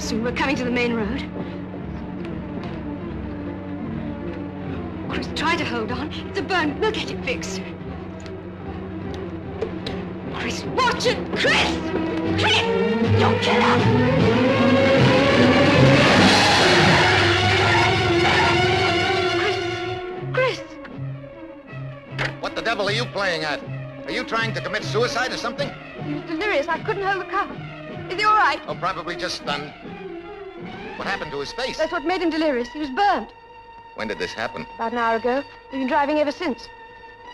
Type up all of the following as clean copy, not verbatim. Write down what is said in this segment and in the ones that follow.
Soon we're coming to the main road. Chris, try to hold on. It's a burn. We'll get it fixed. Chris, watch it! Chris! Chris! You killer! Chris! What the devil are you playing at? Are you trying to commit suicide or something? He was delirious. I couldn't hold the car. Is he all right? Oh, probably just stunned. What happened to his face? That's what made him delirious. He was burnt. When did this happen? About an hour ago. We've been driving ever since.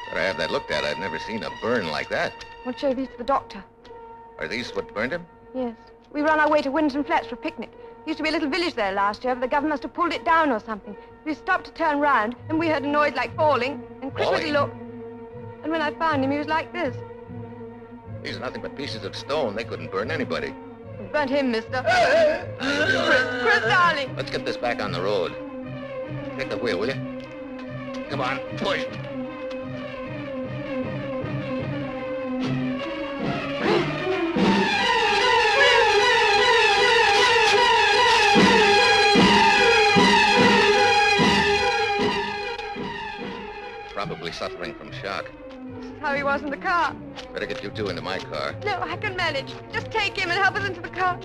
Better have that looked at. I've never seen a burn like that. We'll show these to the doctor. Are these what burned him? Yes. We were on our way to Windsor Flats for a picnic. There used to be a little village there last year, but the government must have pulled it down or something. We stopped to turn round, and we heard a noise like falling, and Chris went to look. And when I found him, he was like this. These are nothing but pieces of stone. They couldn't burn anybody. It burnt him, mister. Chris, darling. Let's get this back on the road. Take the wheel, will you? Come on, push. Probably suffering from shock. This is how he was in the car. Better get you two into my car. No, I can manage. Just take him and help us into the car.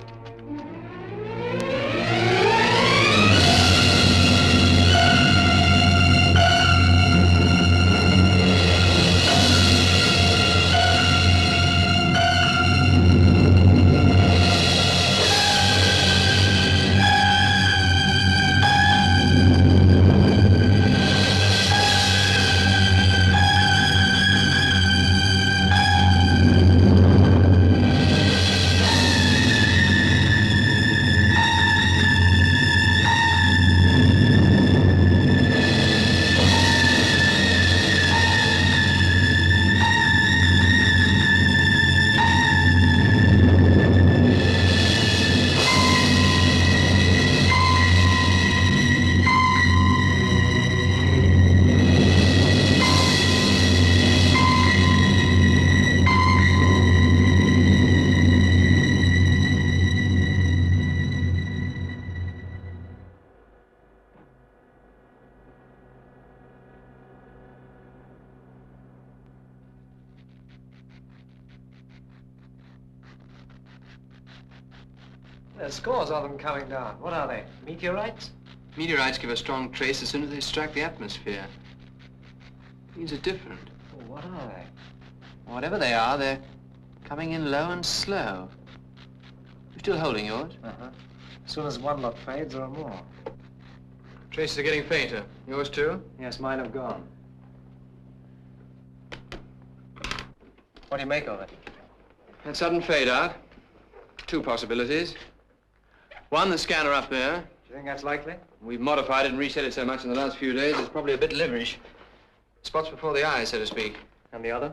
There's scores of them coming down. What are they? Meteorites? Meteorites give a strong trace as soon as they strike the atmosphere. These are different. Well, what are they? Whatever they are, they're coming in low and slow. You still holding yours? Uh-huh. As soon as one lot fades, there are more. Traces are getting fainter. Yours too? Yes, mine have gone. What do you make of it? That sudden fade out. Two possibilities. One, the scanner up there. Do you think that's likely? We've modified it and reset it so much in the last few days, it's probably a bit liverish. Spots before the eye, so to speak. And the other?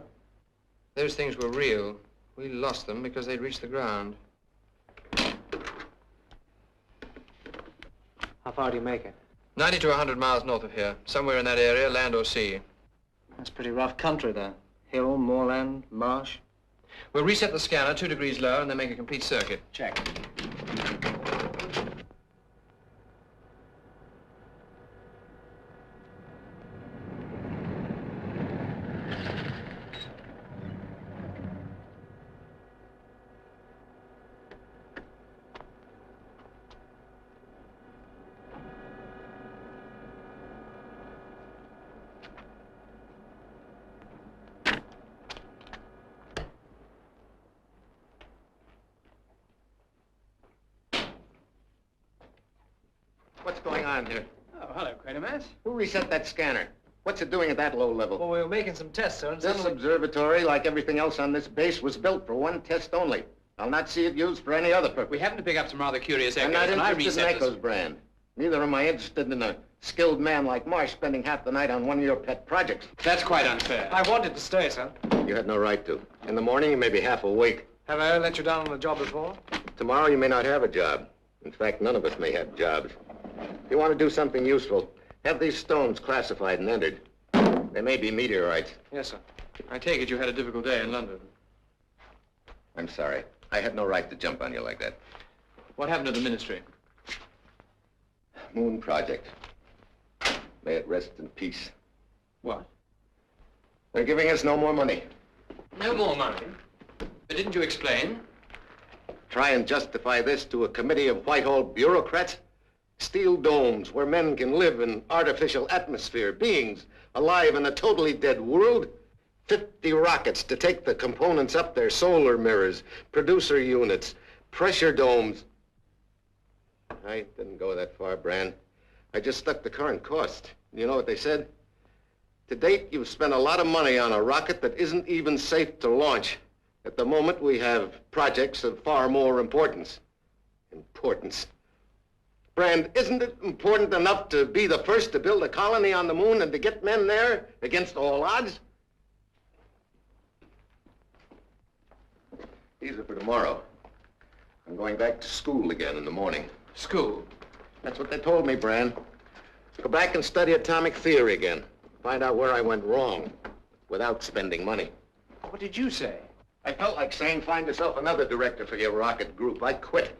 Those things were real. We lost them because they'd reached the ground. How far do you make it? 90 to 100 miles north of here. Somewhere in that area, land or sea. That's pretty rough country there. Hill, moorland, marsh. We'll reset the scanner 2 degrees lower and then make a complete circuit. Check. What's going on here? Oh, hello, Quatermass. Who reset that scanner? What's it doing at that low level? Well, we were making some tests, sir, and This suddenly... observatory, like everything else on this base, was built for one test only. I'll not see it used for any other purpose. We happened to pick up some rather curious I'm echoes, not and I interested in reset Echo's this. brand. Neither am I interested in a skilled man like Marsh spending half the night on one of your pet projects. That's quite unfair. I wanted to stay, sir. You had no right to. In the morning, you may be half awake. Have I ever let you down on a job before? Tomorrow, you may not have a job. In fact, none of us may have jobs. If you want to do something useful, have these stones classified and entered. They may be meteorites. Yes, sir. I take it you had a difficult day in London. I'm sorry. I had no right to jump on you like that. What happened to the ministry? Moon Project. May it rest in peace. What? They're giving us no more money. No more money? But didn't you explain? Try and justify this to a committee of Whitehall bureaucrats? Steel domes where men can live in artificial atmosphere, beings alive in a totally dead world? 50 rockets to take the components up there, solar mirrors, producer units, pressure domes. I didn't go that far, Brand. I just stuck the current cost. You know what they said? To date, you've spent a lot of money on a rocket that isn't even safe to launch. At the moment, we have projects of far more importance. Importance. Brand, isn't it important enough to be the first to build a colony on the moon and to get men there against all odds? These are for tomorrow. I'm going back to school again in the morning. School? That's what they told me, Brand. Go back and study atomic theory again. Find out where I went wrong without spending money. What did you say? I felt like saying, find yourself another director for your rocket group. I'd quit.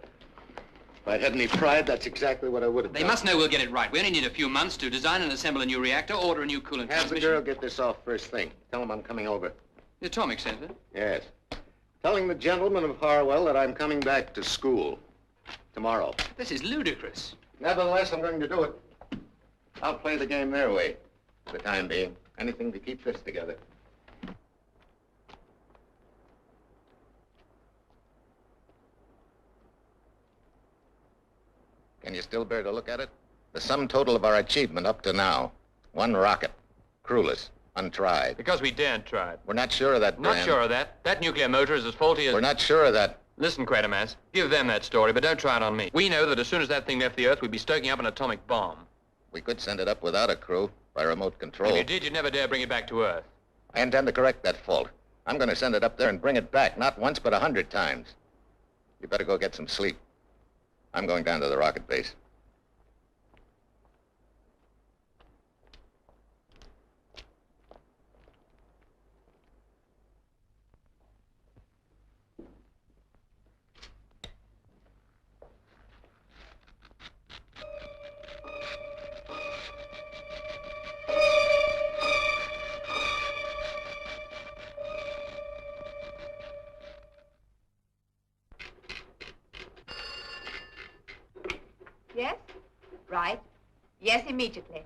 If I'd had any pride, that's exactly what I would have done. They must know we'll get it right. We only need a few months to design and assemble a new reactor, order a new coolant Have the transmission. girl get this off first thing. Tell him I'm coming over. The atomic center? Yes. Telling the gentleman of Harwell that I'm coming back to school tomorrow. This is ludicrous. Nevertheless, I'm going to do it. I'll play the game their way for the time being. Anything to keep this together. Can you still bear to look at it? The sum total of our achievement up to now. 1 rocket. Crewless. Untried. Because we daren't try it. We're not sure of that, Not Brand. sure of that. That nuclear motor is as faulty as... We're not sure of that. Listen, Quatermass, give them that story, but don't try it on me. We know that as soon as that thing left the Earth, we'd be stoking up an atomic bomb. We could send it up without a crew, by remote control. If you did, you'd never dare bring it back to Earth. I intend to correct that fault. I'm going to send it up there and bring it back, not once, but 100 times. You better go get some sleep. I'm going down to the rocket base. Yes? Right. Yes, immediately.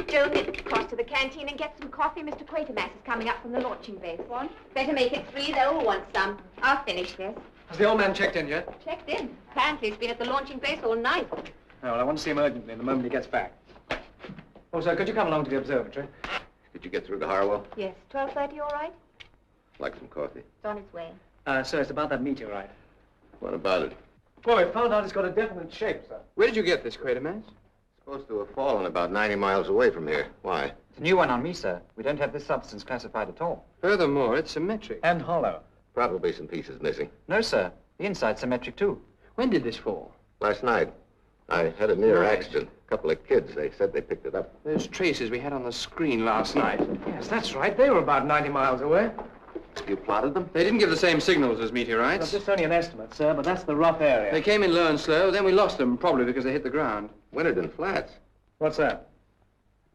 Joe, cross to the canteen and get some coffee. Mr. Quatermass is coming up from the launching base. One? Better make it 3, they'll want some. I'll finish this. Has the old man checked in yet? Checked in. Apparently he's been at the launching base all night. Oh, well, I want to see him urgently the moment he gets back. Oh, sir, could you come along to the observatory? Did you get through to Harwell? Yes. 12:30, all right? Like some coffee. It's on its way. Sir, it's about that meteorite. What about it? Well, we found out it's got a definite shape, sir. Where did you get this, Quatermass? Supposed to have fallen about 90 miles away from here. Why? It's a new one on me, sir. We don't have this substance classified at all. Furthermore, it's symmetric. And hollow. Probably some pieces missing. No, sir. The inside's symmetric, too. When did this fall? Last night, I had a near Right. accident. A couple of kids, they said they picked it up. Those traces we had on the screen last night. Yes, that's right. They were about 90 miles away. You plotted them? They didn't give the same signals as Well, meteorites. this is only an estimate, sir, but that's the rough area. They came in low and slow, then we lost them, probably because they hit the ground. Winterden Flats. What's that?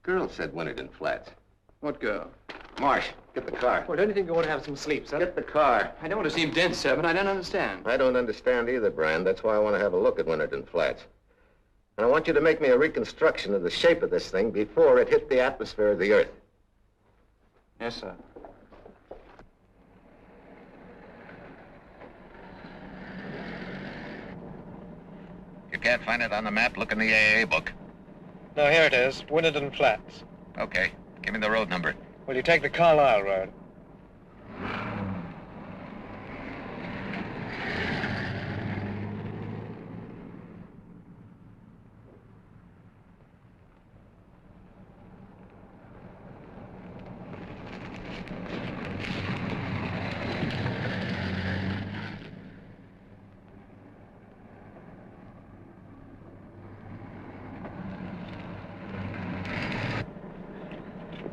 Girl said Winterden Flats. What girl? Marsh, get the car. Well, don't you think you ought to have some sleep, sir? Get the car. I don't want to seem dense, sir, but I don't understand. I don't understand either, Brand. That's why I want to have a look at Winterden Flats. And I want you to make me a reconstruction of the shape of this thing before it hit the atmosphere of the Earth. Yes, sir. You can't find it on the map, look in the AA book. No, here it is. Winterden Flats. Okay, give me the road number. Will you take the Carlisle Road?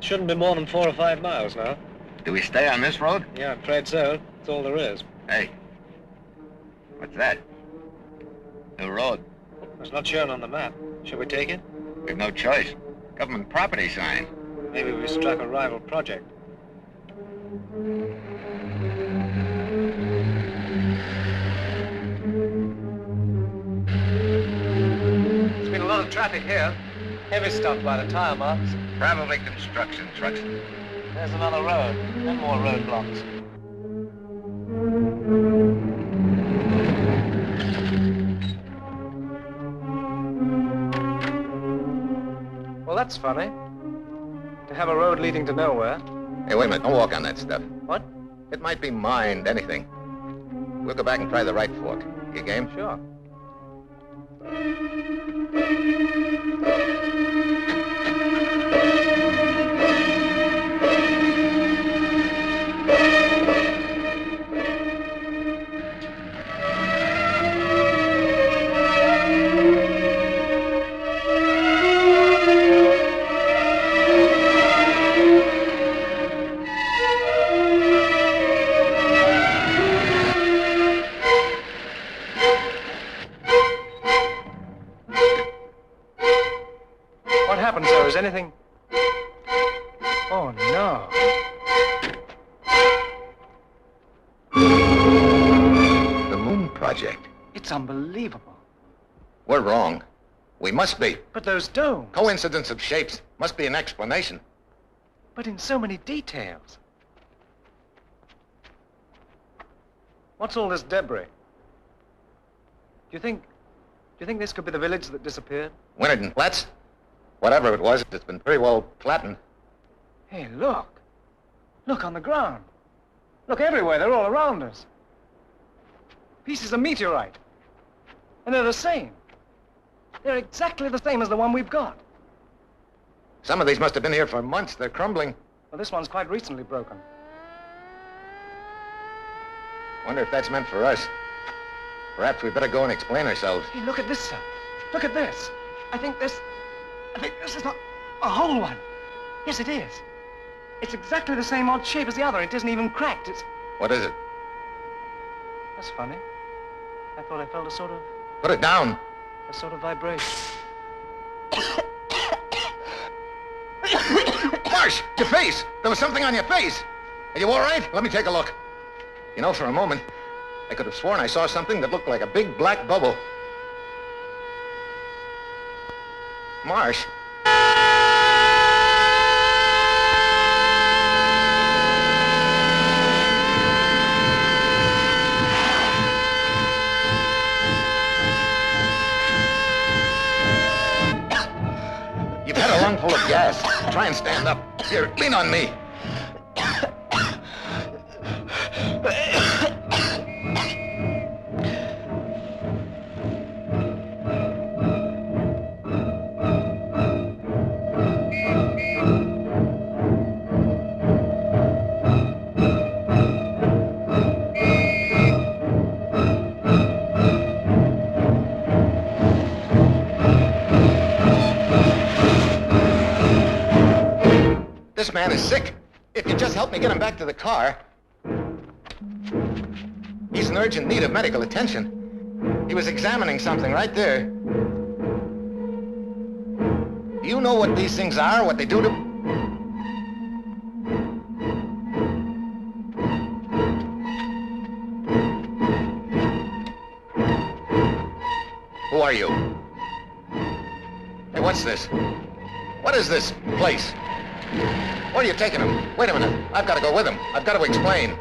Shouldn't be more than 4 or 5 miles now. Do we stay on this road? Yeah, I'm afraid so. That's all there is. Hey, what's that? New road. It's not shown on the map. Should we take it? We've no choice. Government property sign. Maybe we struck a rival project. There's been a lot of traffic here. Heavy stuff by the tire marks. Probably construction trucks. There's another road. And more roadblocks. Well, that's funny. To have a road leading to nowhere. Hey, wait a minute. Don't walk on that stuff. What? It might be mined, anything. We'll go back and try the right fork. You game? Sure. What happened, sir? Is anything... Oh, no. The Moon Project. It's unbelievable. We're wrong. We must be. But those domes... Coincidence of shapes must be an explanation. But in so many details. What's all this debris? Do you think this could be the village that disappeared? Winterton Flats? Whatever it was, it's been pretty well flattened. Hey, look. Look on the ground. Look everywhere. They're all around us. Pieces of meteorite. And they're the same. They're exactly the same as the one we've got. Some of these must have been here for months. They're crumbling. Well, this one's quite recently broken. Wonder if that's meant for us. Perhaps we'd better go and explain ourselves. Hey, look at this, sir. Look at this. I think this is not a whole one. Yes, it is. It's exactly the same odd shape as the other. It isn't even cracked. It's... What is it? That's funny. I thought I felt a sort Put it down. of vibration. Marsh, your face. There was something on your face. Are you all right? Let me take a look. You know, for a moment, I could have sworn I saw something that looked like a big black bubble. Marsh. You've had a lungful of gas. Try and stand up. Here, lean on me. This man is sick. If you just help me get him back to the car. He's in urgent need of medical attention. He was examining something right there. Do you know what these things are, what they do to... Who are you? Hey, what's this? What is this place? Where are you taking him? Wait a minute. I've got to go with him. I've got to explain.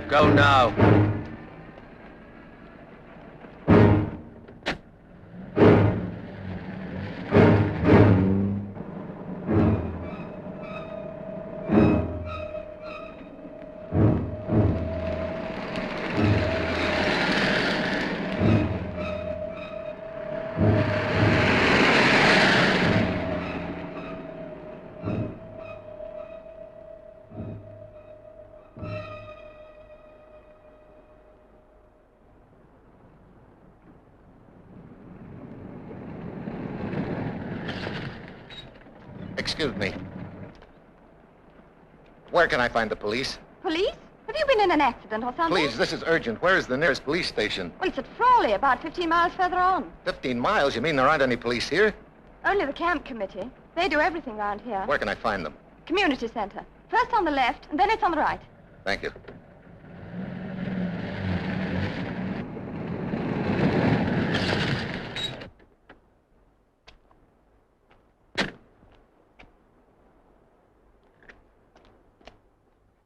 Go now. Excuse me. Where can I find the police? Police? Have you been in an accident or something? Please, this is urgent. Where is the nearest police station? Well, it's at Frawley, about 15 miles further on. 15 miles? You mean there aren't any police here? Only the camp committee. They do everything round here. Where can I find them? Community center. First on the left, and then it's on the right. Thank you.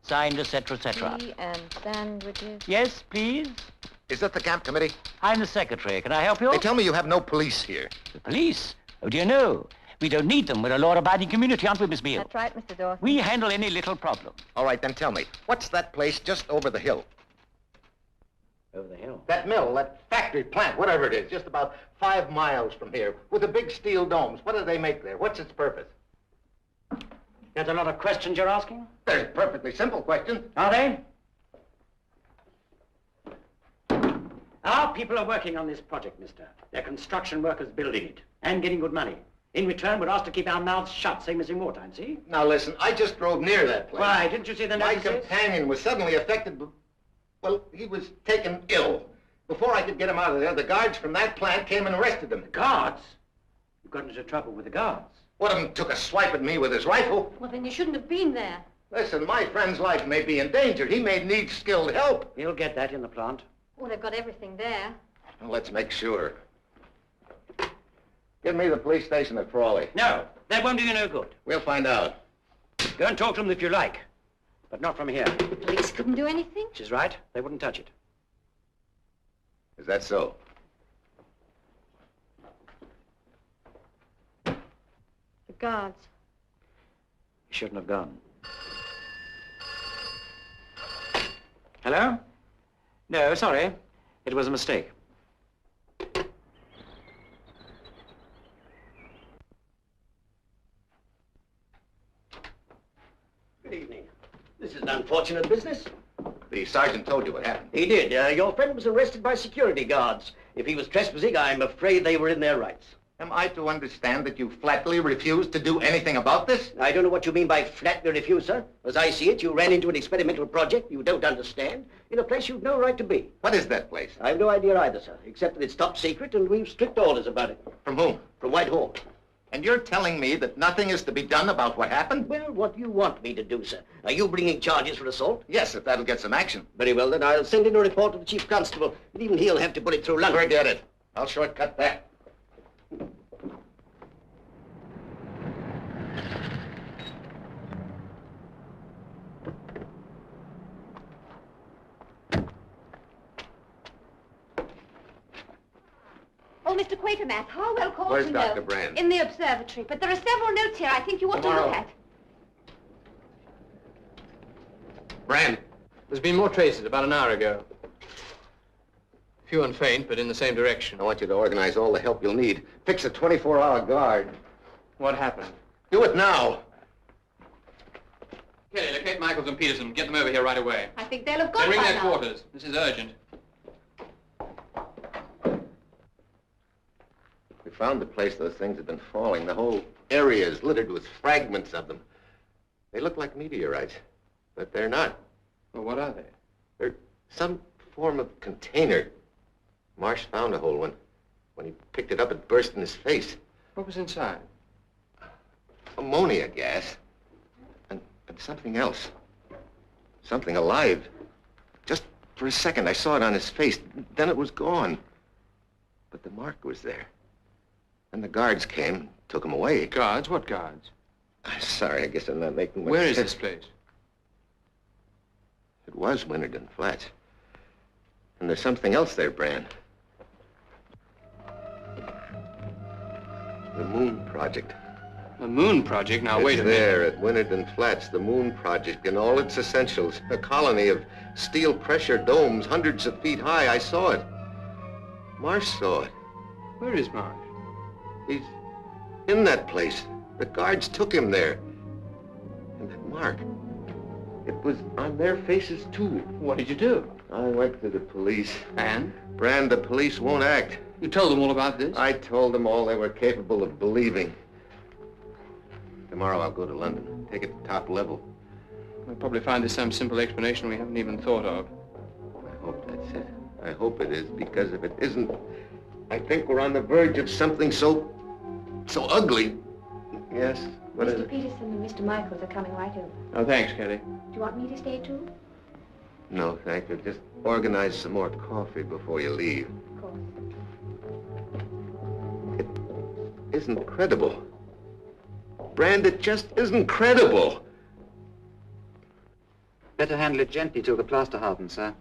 Signed, etc., etc. Tea and sandwiches. Yes, please. Is that the camp committee? I'm the secretary. Can I help you? They tell me you have no police here. The police? Oh, dear, no. We don't need them. We're a law-abiding community, aren't we, Miss Beale? That's right, Mr. Dawson. We handle any little problem. All right, then tell me, what's that place just over the hill? Over the hill? That mill, that factory plant, whatever it is, just about 5 miles from here, with the big steel domes. What do they make there? What's its purpose? There's a lot of questions you're asking? There's perfectly simple questions. Are they? Our people are working on this project, mister. They're construction workers building it and getting good money. In return, we're asked to keep our mouths shut, same as in wartime, see? Now listen, I just drove near that place. Why, didn't you see the My notices? companion was suddenly affected. Well, he was taken ill. Before I could get him out of there, the guards from that plant came and arrested him. The guards? You got into trouble with the guards? One of them took a swipe at me with his rifle. Well, then you shouldn't have been there. Listen, my friend's life may be endangered. He may need skilled help. You'll get that in the plant. Well, they've got everything there. Well, let's make sure. Give me the police station at Frawley. No, that won't do you no good. We'll find out. Go and talk to them if you like, but not from here. The police couldn't do anything? She's right. They wouldn't touch it. Is that so? The guards. You shouldn't have gone. Hello? No, sorry. It was a mistake. Good evening. This is an unfortunate business. The sergeant told you what happened. He did. Your friend was arrested by security guards. If he was trespassing, I'm afraid they were in their rights. Am I to understand that you flatly refused to do anything about this? I don't know what you mean by flatly refuse, sir. As I see it, you ran into an experimental project you don't understand in a place you've no right to be. What is that place? I've no idea either, sir, except that it's top secret and we've strict orders about it. From whom? From Whitehall. And you're telling me that nothing is to be done about what happened? Well, what do you want me to do, sir? Are you bringing charges for assault? Yes, if that'll get some action. Very well, then I'll send in a report to the chief constable, but even he'll have to put it through London. Forget it. I'll shortcut that. Oh, Mr. Quatermass, Harwell called Where's to Dr. know. Brand? In the observatory, but there are several notes here I think you ought to look at. Brand, there's been more traces about an hour ago. Few and faint, but in the same direction. I want you to organize all the help you'll need. Fix a 24-hour guard. What happened? Do it now. Kelly, locate Michaels and Peterson. Get them over here right away. I think they'll have gone Then ring by their now. quarters. This is urgent. We found the place those things had been falling. The whole area is littered with fragments of them. They look like meteorites, but they're not. Well, what are they? They're some form of container. Marsh found a whole one. When he picked it up, it burst in his face. What was inside? Ammonia gas. And something else. Something alive. Just for a second, I saw it on his face. Then it was gone. But the mark was there. And the guards came and took him away. Guards? What guards? I'm sorry, I guess I'm not making much Where is sense. this place? It was Winterden Flats. And there's something else there, Brand. The Moon Project. The Moon Project? Now, It's wait a minute. there at Winterden Flats, the Moon Project, in all its essentials. A colony of steel pressure domes, hundreds of feet high. I saw it. Marsh saw it. Where is Marsh? He's in that place. The guards took him there. And that mark, it was on their faces, too. What did you do? I went to the police. And? Brand, the police won't act. You told them all about this? I told them all they were capable of believing. Tomorrow I'll go to London. Take it to top level. We'll probably find there's some simple explanation we haven't even thought of. I hope that's it. I hope it is, because if it isn't, I think we're on the verge of something so ugly. Yes, what is Mr. it? Peterson and Mr. Michaels are coming right over. Oh, thanks, Kelly. Do you want me to stay too? No, thank you. Just organize some more coffee before you leave. Of course. It isn't credible. Brand, it just isn't credible. Better handle it gently till the plaster hardens, sir.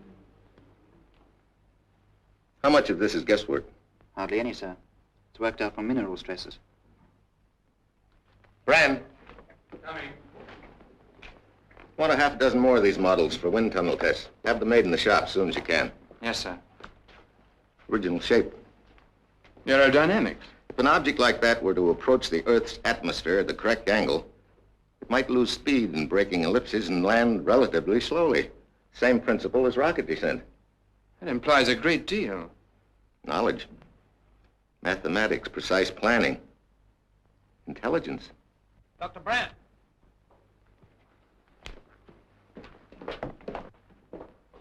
How much of this is guesswork? Hardly any, sir. It's worked out from mineral stresses. Brand, Coming. want a half dozen more of these models for wind tunnel tests. Have them made in the shop as soon as you can. Yes, sir. Original shape. Aerodynamics. If an object like that were to approach the Earth's atmosphere at the correct angle, it might lose speed in braking ellipses and land relatively slowly. Same principle as rocket descent. That implies a great deal. Knowledge. Mathematics, precise planning. Intelligence. Dr. Brandt.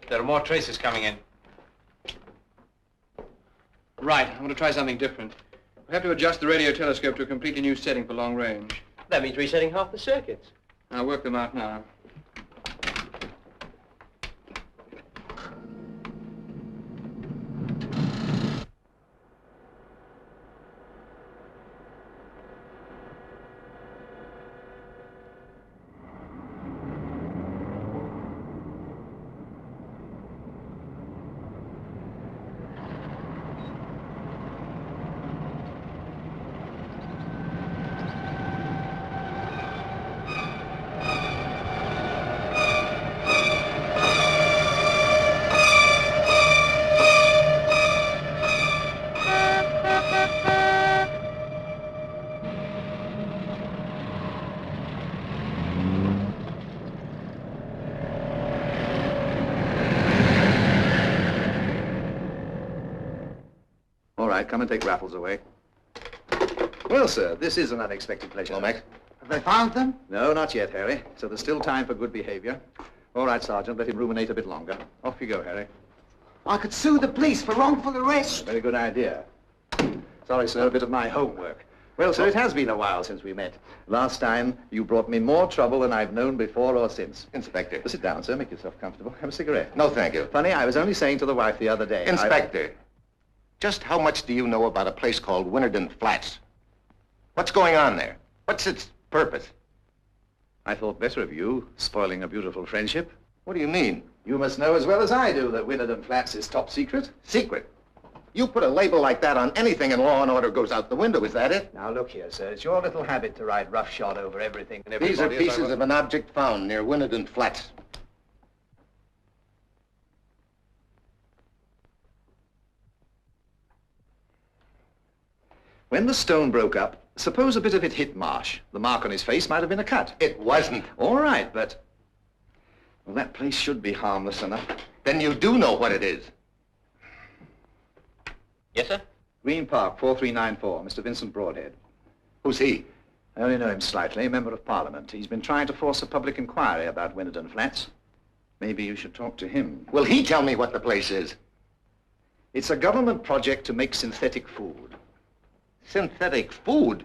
There are more traces coming in. Right, I want to try something different. We have to adjust the radio telescope to a completely new setting for long range. That means resetting half the circuits. I'll work them out now. Come and take Raffles away. Well, sir, this is an unexpected pleasure. Lomax? Have they found them? No, not yet, Harry. So there's still time for good behavior. All right, Sergeant, let him ruminate a bit longer. Off you go, Harry. I could sue the police for wrongful arrest. Very good idea. Sorry, sir, a bit of my homework. Well, sir, it has been a while since we met. Last time, you brought me more trouble than I've known before or since. Inspector. Sit down, sir. Make yourself comfortable. Have a cigarette. No, thank you. Funny, I was only saying to the wife the other day... Inspector, just how much do you know about a place called Winterden Flats? What's going on there? What's its purpose? I thought better of you, spoiling a beautiful friendship. What do you mean? You must know as well as I do that Winterden Flats is top secret. Secret? You put a label like that on anything and law and order goes out the window, is that it? Now, look here, sir. It's your little habit to ride roughshod over everything and These are everybody. pieces of an object found near Winterden Flats. When the stone broke up, suppose a bit of it hit Marsh. The mark on his face might have been a cut. It wasn't. All right, but... Well, that place should be harmless enough. Then you do know what it is. Yes, sir? Green Park, 4394, Mr. Vincent Broadhead. Who's he? I only know him slightly, Member of Parliament. He's been trying to force a public inquiry about Winterden Flats. Maybe you should talk to him. Will he tell me what the place is? It's a government project to make synthetic food. Synthetic food?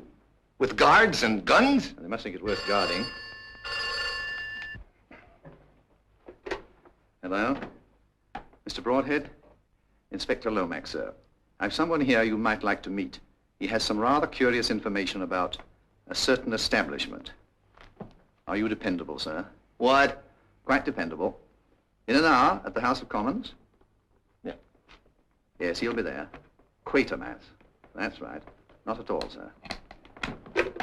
With guards and guns? They must think it worth guarding. Hello? Mr. Broadhead? Inspector Lomax, sir. I've someone here you might like to meet. He has some rather curious information about a certain establishment. Are you dependable, sir? What? Quite dependable. In an hour at the House of Commons? Yeah. Yes, he'll be there. Quatermass. That's right. Not at all, sir.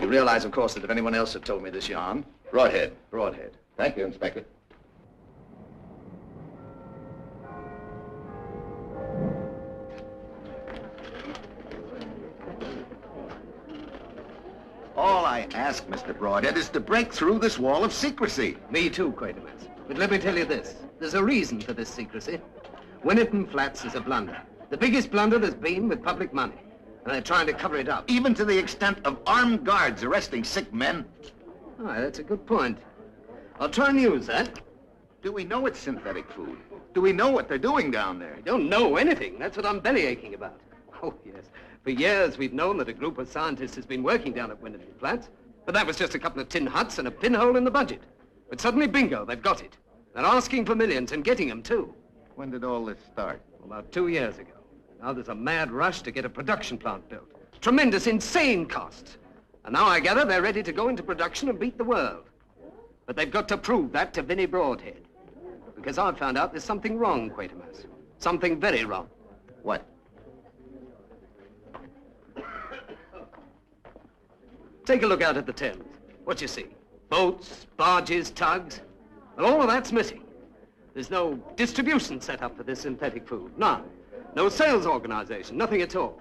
You realize, of course, that if anyone else had told me this yarn... Broadhead. Broadhead. Thank you, Inspector. All I ask, Mr. Broadhead, is to break through this wall of secrecy. Me too, Quatermass. But let me tell you this. There's a reason for this secrecy. Winterden Flats is a blunder. The biggest blunder there's been with public money. And they're trying to cover it up. Even to the extent of armed guards arresting sick men. Aye, that's a good point. I'll try and use that. Do we know it's synthetic food? Do we know what they're doing down there? I don't know anything. That's what I'm bellyaching about. Oh, yes. For years, we've known that a group of scientists has been working down at Winterton Flats, but that was just a couple of tin huts and a pinhole in the budget. But suddenly, bingo, they've got it. They're asking for millions and getting them, too. When did all this start? About 2 years ago. Now there's a mad rush to get a production plant built. Tremendous, insane costs. And now I gather they're ready to go into production and beat the world. But they've got to prove that to Vinnie Broadhead. Because I've found out there's something wrong, Quatermass. Something very wrong. What? Take a look out at the Thames. What you see? Boats, barges, tugs. Well, all of that's missing. There's no distribution set up for this synthetic food. None. No sales organization. Nothing at all.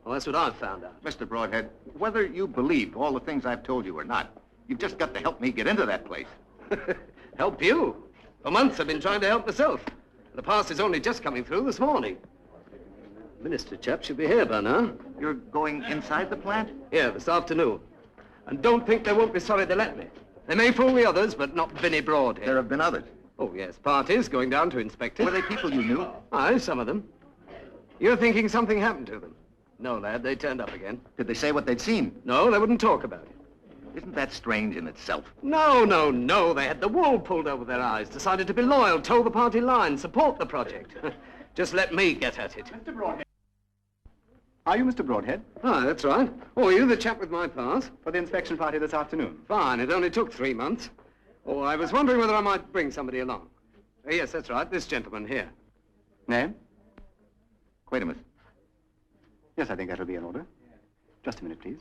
Well, that's what I've found out. Mr. Broadhead, whether you believe all the things I've told you or not, you've just got to help me get into that place. Help you? For months I've been trying to help myself. The pass is only just coming through this morning. Minister chap should be here by now. You're going inside the plant? Yeah, this afternoon. And don't think they won't be sorry they let me. They may fool the others, but not Vinnie Broadhead. There have been others. Oh, yes, parties going down to inspect it. Were they people you knew? Aye, some of them. You're thinking something happened to them? No, lad, they turned up again. Did they say what they'd seen? No, they wouldn't talk about it. Isn't that strange in itself? No, no, no. They had the wool pulled over their eyes, decided to be loyal, toe the party line, support the project. Just let me get at it. Mr. Broadhead. Are you Mr. Broadhead? Ah, that's right. Oh, are you the chap with my pass? For the inspection party this afternoon. Fine. It only took 3 months. Oh, I was wondering whether I might bring somebody along. Yes, that's right. This gentleman here. Name? Quatermass. Yes, I think that'll be in order. Just a minute, please.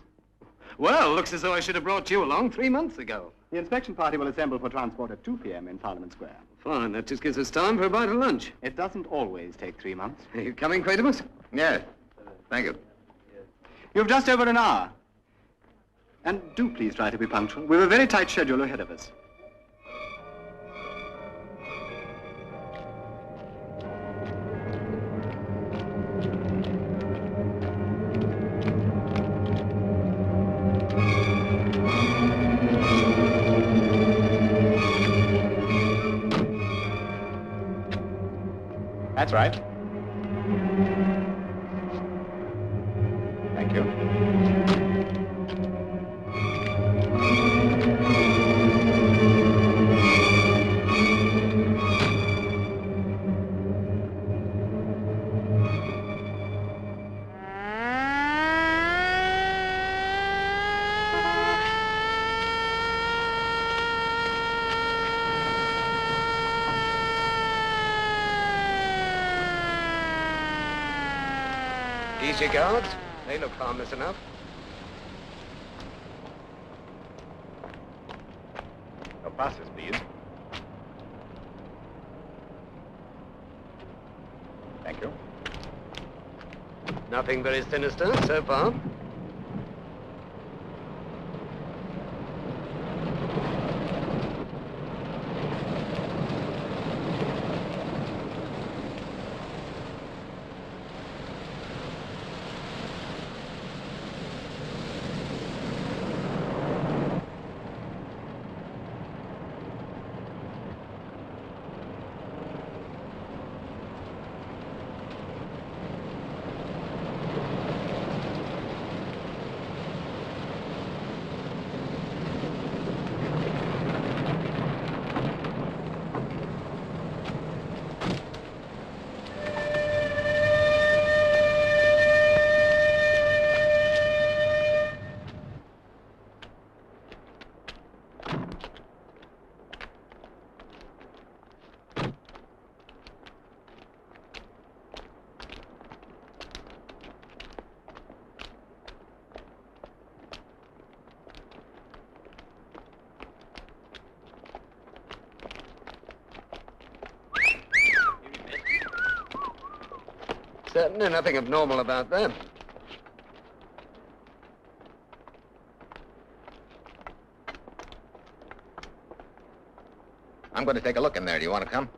Well, looks as though I should have brought you along 3 months ago. The inspection party will assemble for transport at 2 p.m. in Parliament Square. Fine. That just gives us time for a bite of lunch. It doesn't always take 3 months. Are you coming, Quatermass? Yes. Thank you. You've just over an hour. And do please try to be punctual. We've a very tight schedule ahead of us. That's right. Thank you. Easy, guards. They look harmless enough. Your passes, please. Thank you. Nothing very sinister so far. Certainly nothing abnormal about them. I'm going to take a look in there. Do you want to come?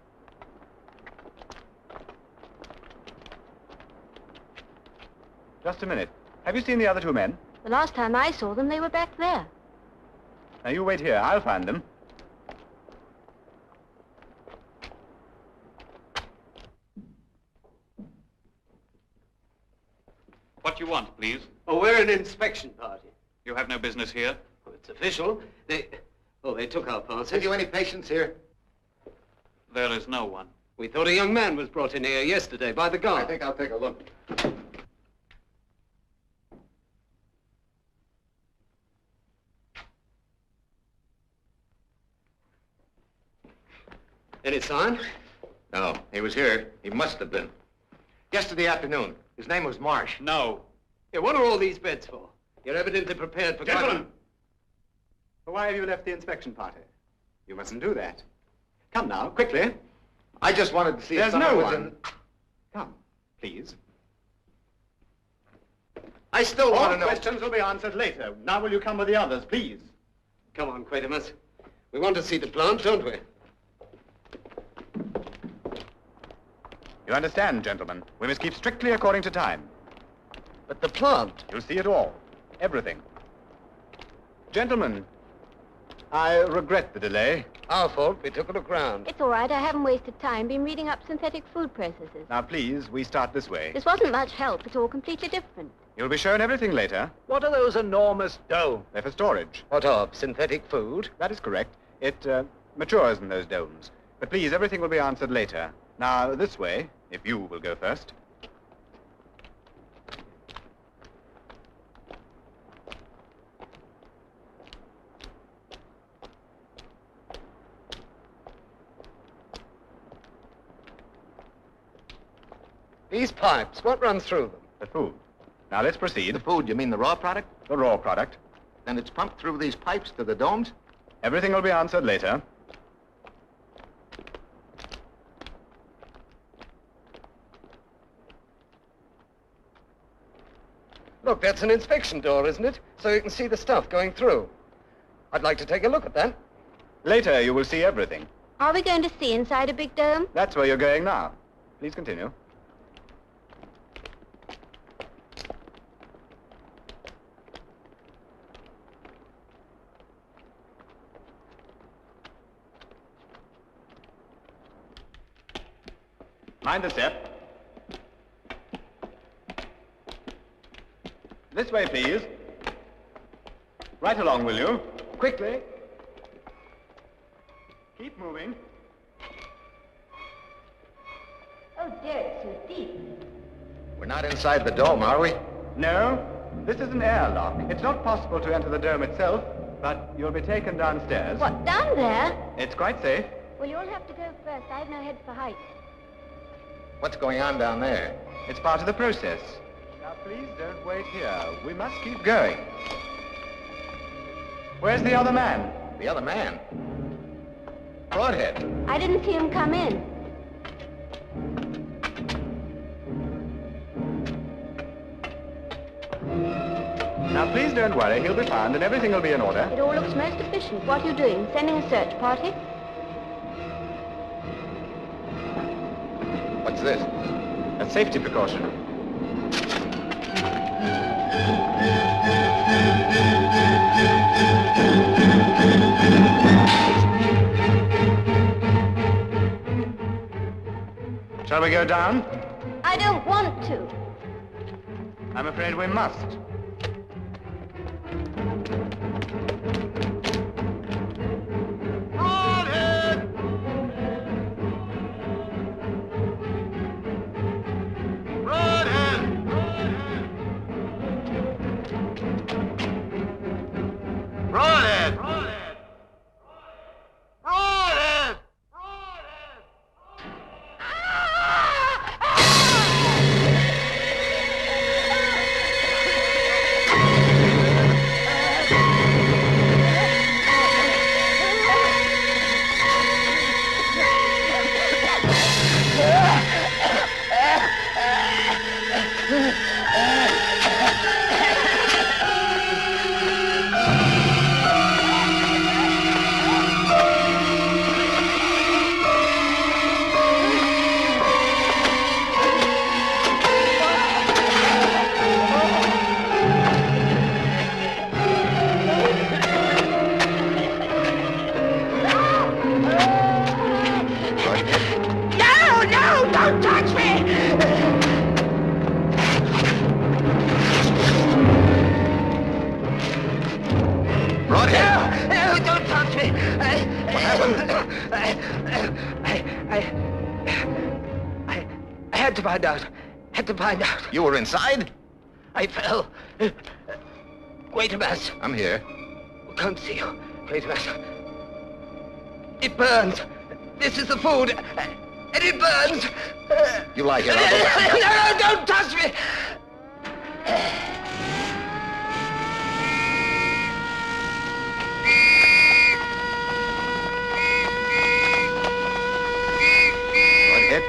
Just a minute. Have you seen the other 2 men? The last time I saw them, they were back there. Now, you wait here. I'll find them. What you want, please? Oh, we're an inspection party. You have no business here. Oh, it's official. They took our passes. Have you any patients here? There is no one. We thought a young man was brought in here yesterday by the guard. I think I'll take a look. Any sign? No, he was here. He must have been. Yesterday afternoon. His name was Marsh. No. Yeah, what are all these beds for? You're evidently prepared for... Gentlemen! Why have you left the inspection party? You mustn't do that. Come now, quickly. I just wanted to see if There's someone no was one. in... Come, please. I still All want to know... questions will be answered later. Now will you come with the others, please? Come on, Quatermass. We want to see the plant, don't we? You understand, gentlemen. We must keep strictly according to time. But the plant... You'll see it all. Everything. Gentlemen, I regret the delay. Our fault. We took a look round. It's all right. I haven't wasted time. Been reading up synthetic food processes. Now, please, we start this way. This wasn't much help. It's all completely different. You'll be shown everything later. What are those enormous domes? They're for storage. What of? Synthetic food? That is correct. It matures in those domes. But please, everything will be answered later. Now, this way, if you will go first. These pipes, what runs through them? The food. Now, let's proceed. The food, you mean the raw product? The raw product. And it's pumped through these pipes to the domes? Everything will be answered later. Look, that's an inspection door, isn't it? So you can see the stuff going through. I'd like to take a look at that. Later, you will see everything. Are we going to see inside a big dome? That's where you're going now. Please continue. Mind the step. This way, please. Right along, will you? Quickly. Keep moving. Oh, dear, it's so deep. We're not inside the dome, are we? No, this is an airlock. It's not possible to enter the dome itself, but you'll be taken downstairs. What, down there? It's quite safe. Well, you'll have to go first. I have no head for heights. What's going on down there? It's part of the process. Now, please don't wait here. We must keep going. Where's the other man? The other man? Broadhead. I didn't see him come in. Now, please don't worry. He'll be found and everything will be in order. It all looks most efficient. What are you doing? Sending a search party? What's this? A safety precaution. Shall we go down? I don't want to. I'm afraid we must. to find out. Had to find out. You were inside? I fell. Quatermass. I'm here. Can't see you. Quatermass. It burns. This is the food. And it burns. You lie here. No, don't touch me. Go ahead.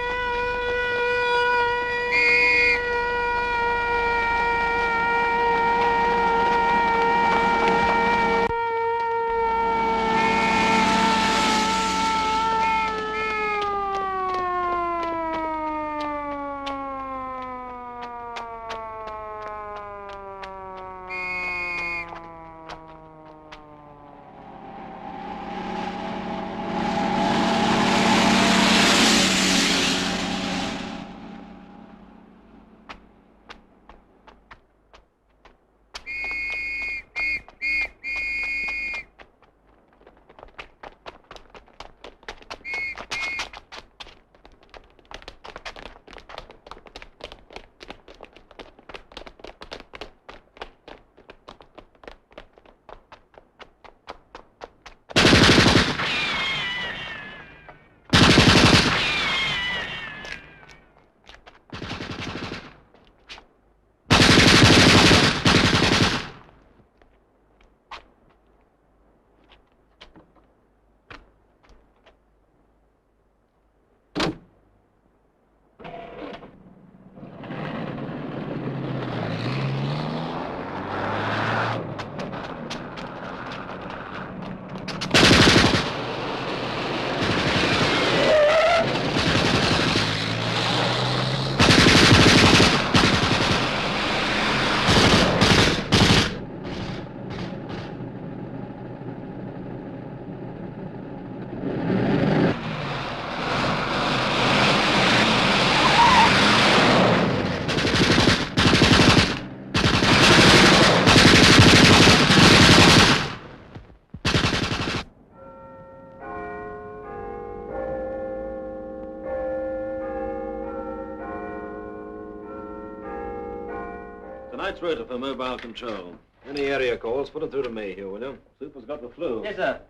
Tonight's rota for mobile control. Any area calls, put them through to me here, will you? Super's got the flu. Yes, sir.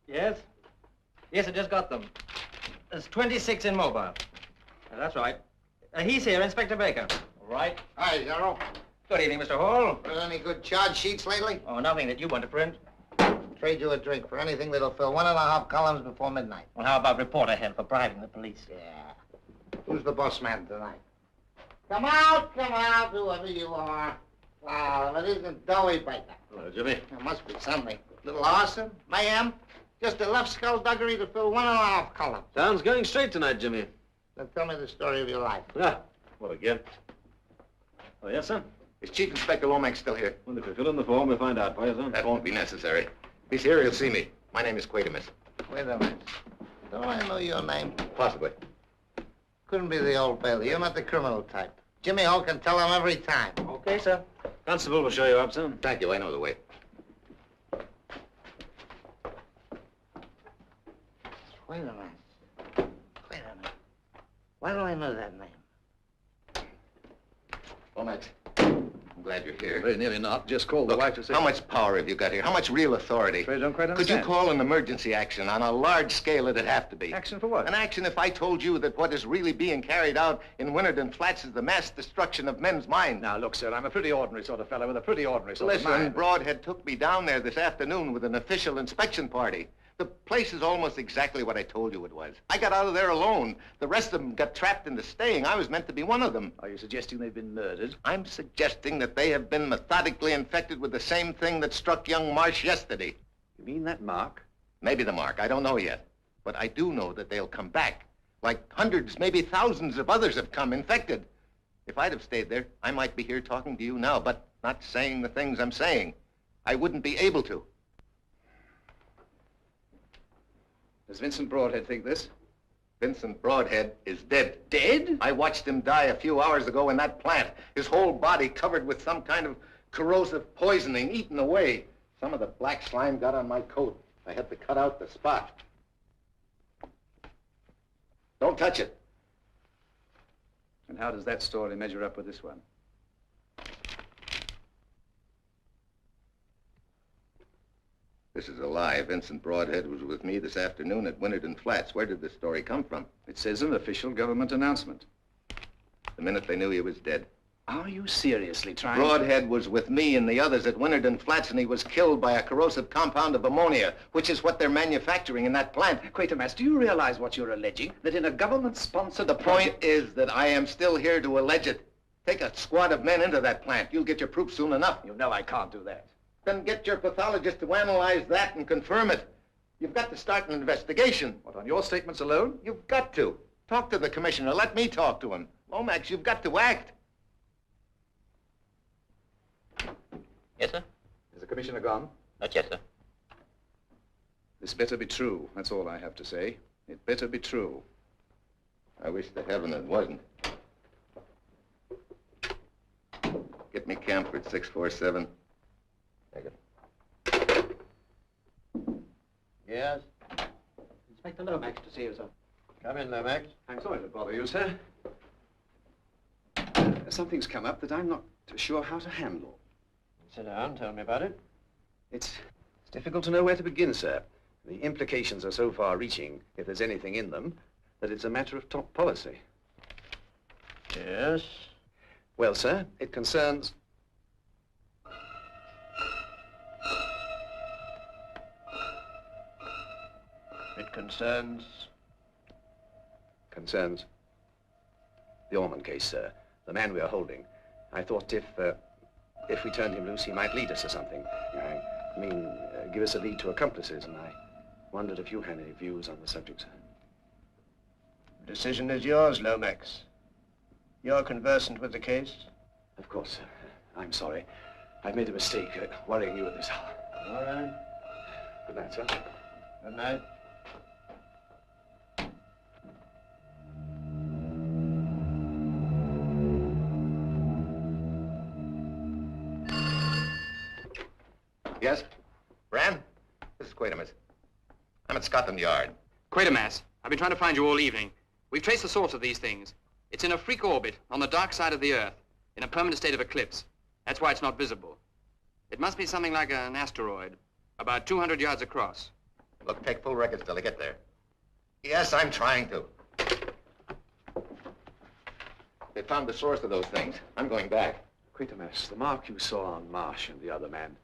Yes? Yes, I just got them. There's 26 in mobile. That's right. He's here, Inspector Baker. All right. Hi, Zero. Good evening, Mr. Hall. Got any good charge sheets lately? Oh, nothing that you want to print. Trade you a drink for anything that'll fill 1.5 columns before midnight. Well, how about reporter hell for bribing the police? Yeah. Who's the boss man tonight? Come out, whoever you are. Wow, if it isn't Doughy Baker. Hello, Jimmy. There must be something. Little arson, mayhem, just enough skullduggery to fill 1.5 columns. Town's going straight tonight, Jimmy. Then tell me the story of your life. Ah, what again? Oh, yes, sir? Is Chief Inspector Lomax still here? Well, if you fill in the form, we'll find out for you, sir. That won't be necessary. If he's here, he'll see me. My name is Quatermass. Wait a minute. Don't I know your name? Possibly. Couldn't be the Old Bailey. You're not the criminal type. Jimmy Hall can tell him every time. Okay, sir. Constable will show you up, sir. Thank you. I know the way. Wait a minute. Wait a minute. Why do I know that name? Lomax, I'm glad you're here. Very nearly not. Just called the Look, wife to say... how much power have you got here? How much real authority? I don't quite Could you understand. call an emergency action on a large scale? It'd have to be. Action for what? An action if I told you that what is really being carried out in Winterden Flats is the mass destruction of men's minds. Now, look, sir, I'm a pretty ordinary sort of fellow with a pretty ordinary sort of Listen, mind. Broadhead took me down there this afternoon with an official inspection party. The place is almost exactly what I told you it was. I got out of there alone. The rest of them got trapped into staying. I was meant to be one of them. Are you suggesting they've been murdered? I'm suggesting that they have been methodically infected with the same thing that struck young Marsh yesterday. You mean that mark? Maybe the mark. I don't know yet. But I do know that they'll come back. Like hundreds, maybe thousands of others have come infected. If I'd have stayed there, I might be here talking to you now, but not saying the things I'm saying. I wouldn't be able to. Does Vincent Broadhead think this? Vincent Broadhead is dead. Dead? I watched him die a few hours ago in that plant. His whole body covered with some kind of corrosive poisoning, eaten away. Some of the black slime got on my coat. I had to cut out the spot. Don't touch it. And how does that story measure up with this one? This is a lie. Vincent Broadhead was with me this afternoon at Winterton Flats. Where did this story come from? It says an official government announcement. The minute they knew he was dead. Are you seriously trying Broadhead was with me and the others at Winterton Flats, and he was killed by a corrosive compound of ammonia, which is what they're manufacturing in that plant. Quatermass, do you realize what you're alleging? That in a government-sponsored... The point is that I am still here to allege it. Take a squad of men into that plant. You'll get your proof soon enough. You know I can't do that. Then get your pathologist to analyze that and confirm it. You've got to start an investigation. What, on your statements alone? You've got to. Talk to the commissioner. Let me talk to him. Lomax, you've got to act. Yes, sir? Is the commissioner gone? Not yet, sir. This better be true. That's all I have to say. It better be true. I wish to heaven it wasn't. Get me Camford 647. Take it. Yes? Inspector Lomax to see you, sir. Come in, Lomax. I'm sorry to bother you, sir. Something's come up that I'm not sure how to handle. Sit down, tell me about it. It's difficult to know where to begin, sir. The implications are so far-reaching, if there's anything in them, that it's a matter of top policy. Yes? Well, sir, it concerns... It concerns... Concerns the Ormond case, sir. The man we are holding. I thought if we turned him loose, he might lead us to something. I mean, give us a lead to accomplices, and I wondered if you had any views on the subject, sir. The decision is yours, Lomax. You're conversant with the case? Of course, sir. I'm sorry. I've made a mistake worrying you at this hour. All right. Good night, sir. Good night. Yes? Brand? This is Quatermass. I'm at Scotland Yard. Quatermass, I've been trying to find you all evening. We've traced the source of these things. It's in a freak orbit on the dark side of the Earth, in a permanent state of eclipse. That's why it's not visible. It must be something like an asteroid, about 200 yards across. Look, take full records till I get there. Yes, I'm trying to. They found the source of those things. I'm going back. Quatermass, the mark you saw on Marsh and the other man.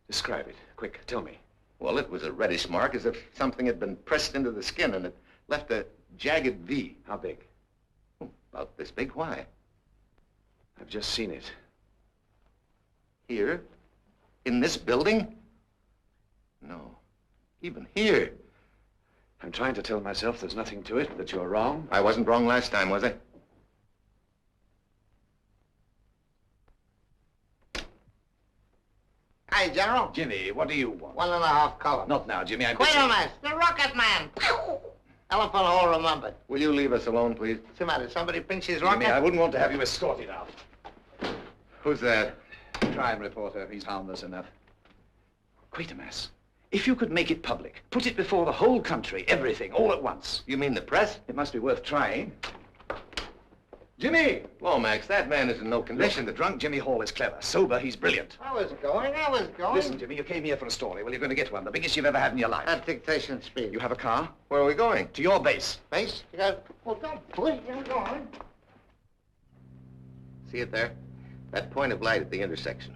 Describe it. Quick, tell me. Well, it was a reddish mark, as if something had been pressed into the skin, and it left a jagged V. How big? About this big. Why? I've just seen it. Here? In this building? No. Even here. I'm trying to tell myself there's nothing to it, that you're wrong. I wasn't wrong last time, was I? Hi, General. Jimmy, what do you want? 1.5 column. Not now, Jimmy. I'm Quatermass, the rocket man. Elephant hole remembered. Will you leave us alone, please? What's the matter? Somebody pinch his rocket? Jimmy, I wouldn't want to have you escorted out. Who's that? Crime reporter. He's harmless enough. Quatermass, if you could make it public, put it before the whole country, everything, all at once. You mean the press? It must be worth trying. Jimmy! Lomax, that man is in no condition. Look, the drunk Jimmy Hall is clever. Sober, he's brilliant. I was going. Listen, Jimmy, you came here for a story. Well, you're going to get one, the biggest you've ever had in your life. At dictation speed. You have a car? Where are we going? To your base. Base? You got... Well, don't push. I'm going. See it there? That point of light at the intersection.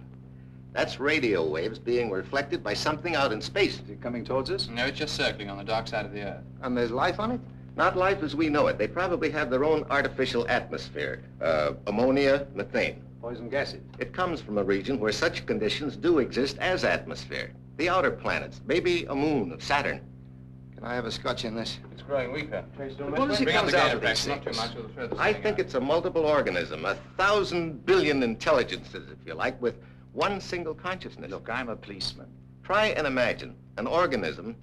That's radio waves being reflected by something out in space. Is it coming towards us? No, it's just circling on the dark side of the Earth. And there's life on it? Not life as we know it. They probably have their own artificial atmosphere. Ammonia, methane. Poison gases. It comes from a region where such conditions do exist as atmosphere. The outer planets, maybe a moon of Saturn. Can I have a scotch in this? It's growing weaker. What does it comes out of these Not too things? much. We'll throw this I thing think out. it's a multiple organism, 1,000 billion intelligences, if you like, with one single consciousness. Look, I'm a policeman. Try and imagine an organism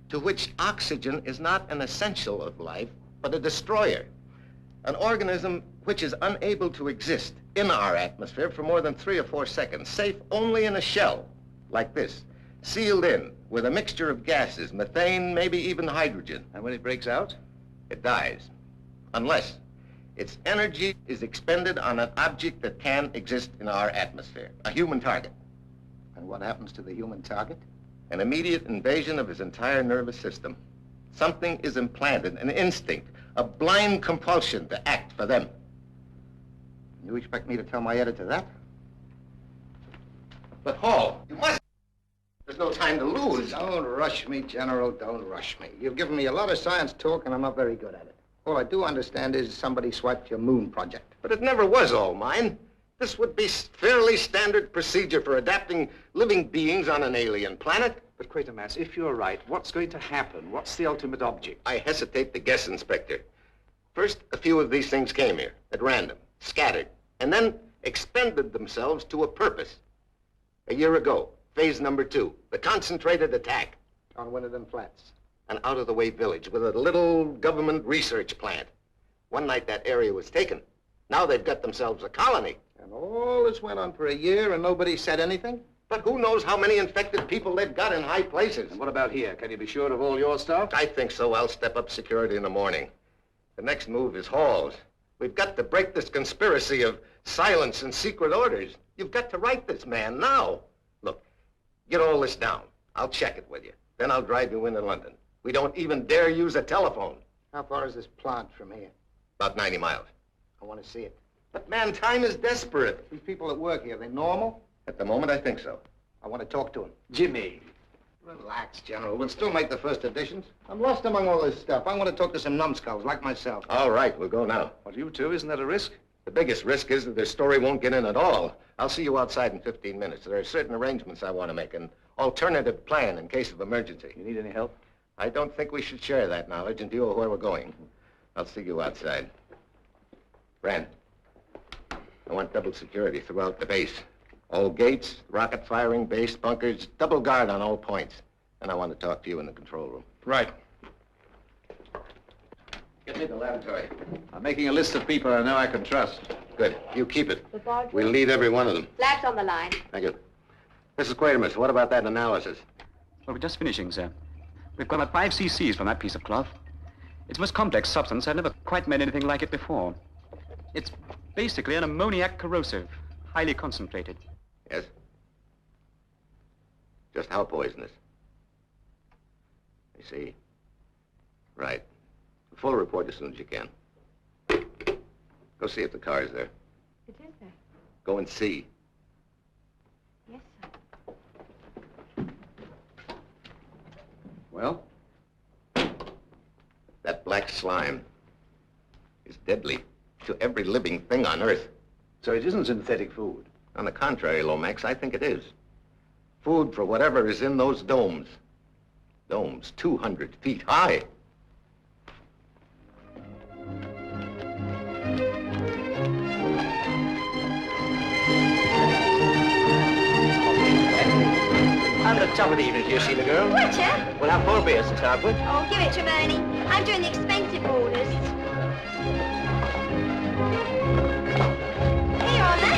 to which oxygen is not an essential of life, but a destroyer. An organism which is unable to exist in our atmosphere for more than 3 or 4 seconds, safe only in a shell, like this, sealed in with a mixture of gases, methane, maybe even hydrogen. And when it breaks out? It dies. unless its energy is expended on an object that can exist in our atmosphere, a human target. And what happens to the human target? An immediate invasion of his entire nervous system. Something is implanted, an instinct, a blind compulsion to act for them. You expect me to tell my editor that? But Hall, you must... There's no time to lose. Don't rush me, General, don't rush me. You've given me a lot of science talk, and I'm not very good at it. All I do understand is somebody swiped your moon project. But it never was all mine. This would be fairly standard procedure for adapting living beings on an alien planet. But Quatermass, if you're right, what's going to happen? What's the ultimate object? I hesitate to guess, Inspector. First, a few of these things came here, at random, scattered, and then expended themselves to a purpose. A year ago, phase number 2, the concentrated attack. On one of them flats. An out-of-the-way village with a little government research plant. One night that area was taken. Now they've got themselves a colony. And all this went on for a year and nobody said anything? But who knows how many infected people they've got in high places? And what about here? Can you be sure of all your stuff? I think so. I'll step up security in the morning. The next move is Hall's. We've got to break this conspiracy of silence and secret orders. You've got to write this man now. Look, get all this down. I'll check it with you. Then I'll drive you into London. We don't even dare use a telephone. How far is this plant from here? About 90 miles. I want to see it. But man, time is desperate. These people that work here, they normal? At the moment, I think so. I want to talk to them. Jimmy. Relax, General. We'll still make the first editions. I'm lost among all this stuff. I want to talk to some numbskulls like myself. All right, we'll go now. Well, you two, isn't that a risk? The biggest risk is that their story won't get in at all. I'll see you outside in 15 minutes. There are certain arrangements I want to make, an alternative plan in case of emergency. You need any help? I don't think we should share that knowledge in view of where we're going. I'll see you outside. Brand, I want double security throughout the base. All gates, rocket firing, base, bunkers, double guard on all points. And I want to talk to you in the control room. Right. Get me the laboratory. I'm making a list of people I know I can trust. Good. You keep it. Laboratory? We'll need every one of them. Lab's on the line. Thank you. Mrs. Quatermass, what about that analysis? Well, we're just finishing, sir. We've got about 5 cc's from that piece of cloth. It's a most complex substance. I've never quite made anything like it before. It's basically an ammoniac corrosive, highly concentrated. Yes? Just how poisonous? I see. Right. A full report as soon as you can. Go see if the car is there. It is there. Go and see. Yes, sir. Well? That black slime is deadly to every living thing on Earth. So it isn't synthetic food? On the contrary, Lomax, I think it is. Food for whatever is in those domes. Domes 200 feet high. I'm the top of the evening, do you see the girl? Roger. We'll have 4 beers to start with. Oh, give it to Bernie. I'm doing the expensive orders. Here, Honor.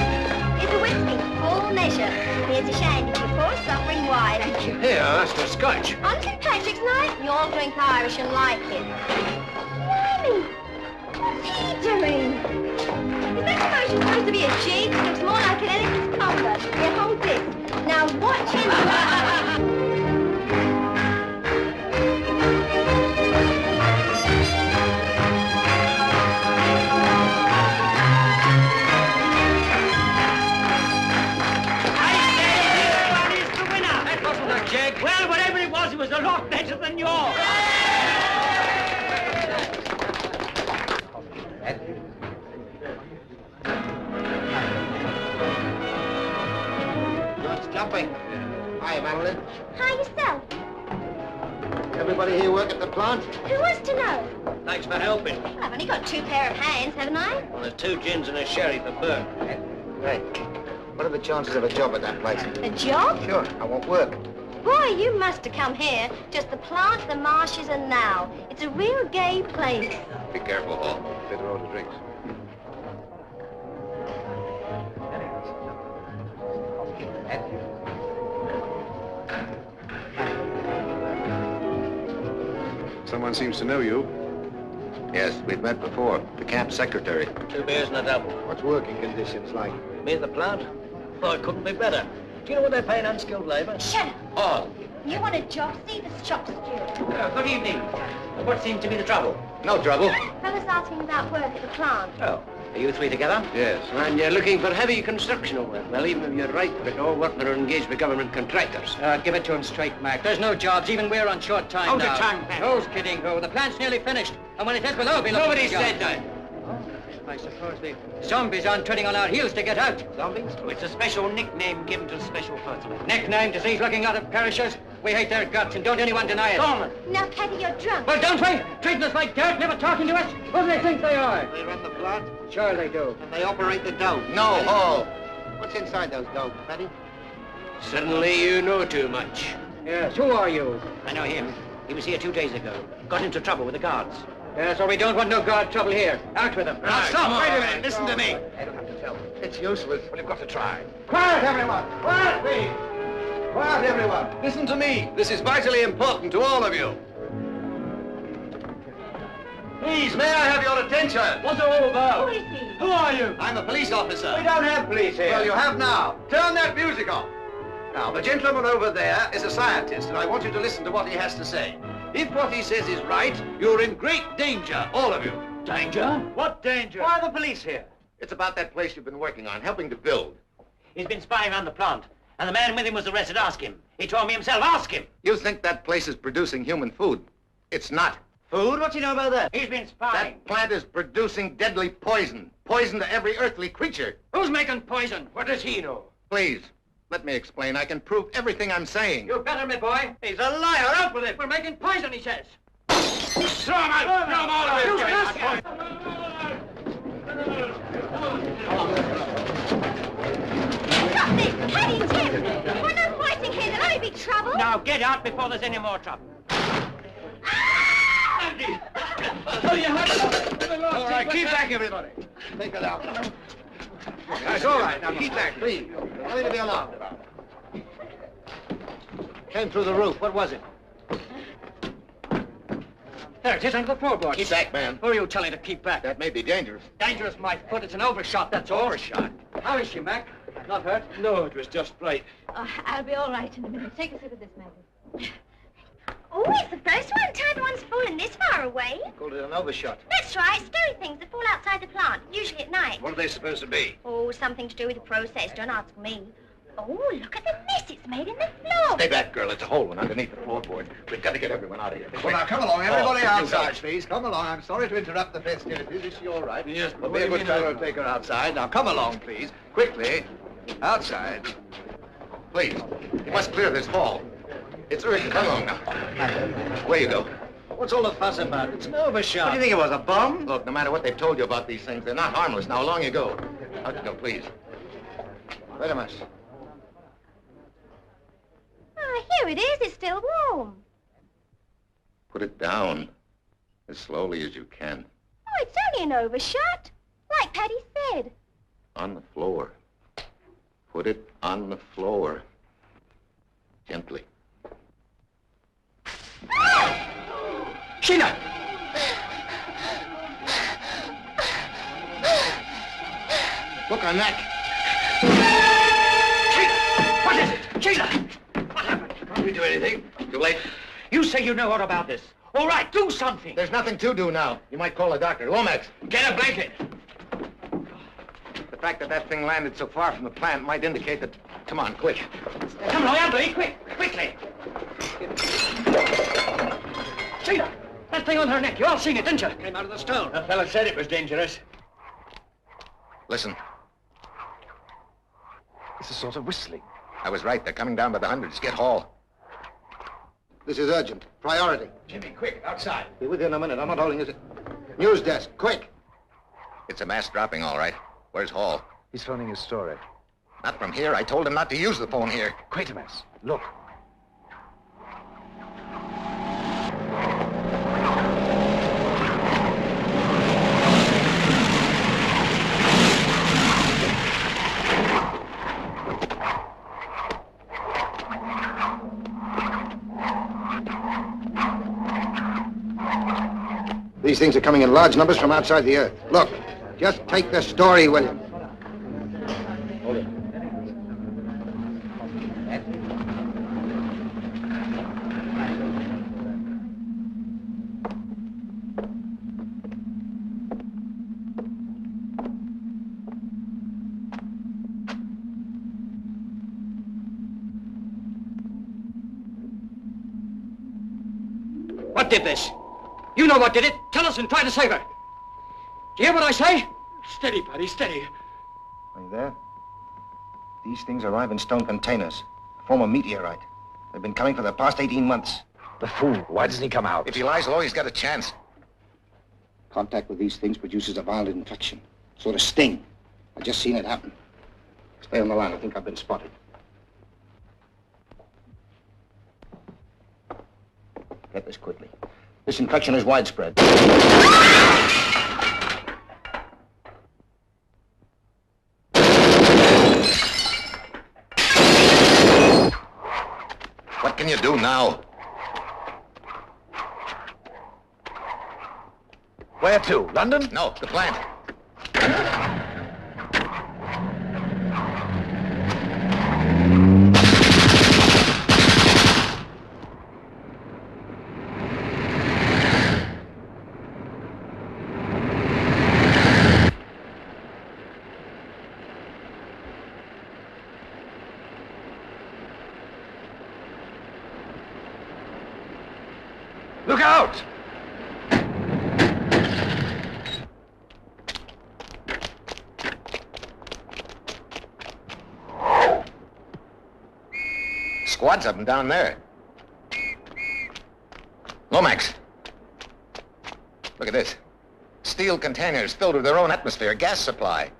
It's a whiskey, full measure. Here's a shandy, of course, suffering wide. Thank you. Here, that's for scotch. On St. Patrick's night, you all drink Irish and like it. Blimey! What's he doing? Is that commotion supposed to be a jig? It looks more like an elephant's collar. Here, hold this. Now watch him. Well, whatever it was a lot better than yours. George jumping. Hi, Madeline. Hi, yourself. Everybody here work at the plant? Who wants to know? Thanks for helping. Well, I've only got 2 pair of hands, haven't I? Well, there's 2 gins and a sherry for Bert. Hey, what are the chances of a job at that place? A job? Sure, I won't work. Boy, you must have come here. Just the plant, the marshes, and now. It's a real gay place. Be careful, Hall. Better order drinks. Someone seems to know you. Yes, we've met before. The camp secretary. 2 beers and a double. What's working conditions like? Me at the plant? Oh, it couldn't be better. Do you know what they pay in unskilled labor? Shut up. All. You want a job? See the shop steward. Good evening. What seems to be the trouble? No trouble. Fellas asking about work at the plant. Oh, are you 3 together? Yes. And you're looking for heavy construction work. Well, even if you're right for it, all workmen are engaged with government contractors. Give it to him straight, Mac. There's no jobs. Even we're on short time Hold now. your tongue, Mac. Who's kidding who? The plant's nearly finished. And when it is, we'll all be looking Nobody for jobs. said that. I suppose the zombies aren't treading on our heels to get out. Zombies? Oh, it's a special nickname given to special persons. Nickname, disease-looking lot of perishers. We hate their guts, and don't anyone deny it. Come on. Now, Paddy, you're drunk. Well, don't we? Treating us like dirt, never talking to us. Who do they think they are? They run the plant, Sure they do. and they operate the dope. No, Hall. What's inside those dopes, Betty? Suddenly you know too much. Yes, who are you? I know him. He was here 2 days ago. Got into trouble with the guards. Yes, well, we don't want no guard trouble here. Out with them. Now, stop! Wait a minute! Listen to me. I don't have to tell. It's useless. Well, you've got to try. Quiet, everyone! Quiet, please! Quiet, everyone! Listen to me. This is vitally important to all of you. Please, may I have your attention? What's it all about? Who is he? Who are you? I'm a police officer. We don't have police here. Well, you have now. Turn that music off. Now, the gentleman over there is a scientist, and I want you to listen to what he has to say. If what he says is right, you're in great danger, all of you. Danger? What danger? Why are the police here? It's about that place you've been working on, helping to build. He's been spying on the plant, and the man with him was arrested. Ask him. He told me himself. Ask him. You think that place is producing human food? It's not. Food? What's he know about that? He's been spying. That plant is producing deadly poison. Poison to every earthly creature. Who's making poison? What does he know? Please, let me explain. I can prove everything I'm saying. You better, me boy. He's a liar. Out with it. We're making poison, he says. Throw him out. Throw him all away. You Stop this! Paddy, Tim! We're not fighting here. There'll only be trouble. Now get out before there's any more trouble. All right, keep back, everybody. Take it out. That's all right. Now, keep back, please. Nothing to be alarmed about. Came through the roof. What was it? There it is, under the floorboards. Keep back, man. Who are you telling to keep back? That may be dangerous. Dangerous, my foot. It's an overshot, that's all. Overshot? How is she, Mac? Not hurt? No, it was just fright. Oh, I'll be all right in a minute. Take a sip of this, Maggie. Oh, it's the first one. Time one's fallen this far away. Called it an overshot. That's right. Scary things that fall outside the plant, usually at night. What are they supposed to be? Oh, something to do with the process. Don't ask me. Oh, look at the mess it's made in the floor. Stay back, girl. It's a whole one underneath the floorboard. We've got to get everyone out of here. Well, now, come along, everybody Oh, outside, please. Come along. I'm sorry to interrupt the festivities. Is she all right? Yes, Well, be a good fellow and take her outside. Now, come along, please. Quickly. Outside. Please, you must clear this hall. It's urgent. Come along now. Where you go? What's all the fuss about? It's an overshot. What do you think it was, a bomb? Look, no matter what they've told you about these things, they're not harmless. Now, along you go. Out you go, please. Quatermass. Ah, here it is. It's still warm. Put it down as slowly as you can. Oh, it's only an overshot. Like Paddy said. On the floor. Put it on the floor. Gently. Sheila! Look on that. What is it? Sheila! What happened? Can't we do anything? Too late. You say you know all about this. All right, do something. There's nothing to do now. You might call a doctor. Lomax. Get a blanket. The fact that that thing landed so far from the plant might indicate that... Come on, quick. Come along, Anthony, quick, quickly. Sheila, that thing on her neck, you all seen it, didn't you? Came out of the stone. The fella said it was dangerous. Listen. It's a sort of whistling. I was right. They're coming down by the hundreds. Get Hall. This is urgent. Priority. Jimmy, quick, outside. Be with you in a minute. I'm not holding this. News desk, quick. It's a mass dropping, all right. Where's Hall? He's phoning his story. Not from here. I told him not to use the phone here. Quatermass, look. These things are coming in large numbers from outside the Earth. Look, just take the story, will you? Hold it. What did this? You know what did it. Tell us and try to save her. Do you hear what I say? Steady, buddy, steady. Are you there? These things arrive in stone containers. Form a meteorite. They've been coming for the past 18 months. The fool. Why doesn't he come out? If he lies low, he's got a chance. Contact with these things produces a violent infection. Sort of sting. I've just seen it happen. Stay on the line. I think I've been spotted. Get this quickly. This infection is widespread. What can you do now? Where to? London? No, the plant. Look out! Squads of them down there. Lomax. Look at this. Steel containers filled with their own atmosphere, gas supply.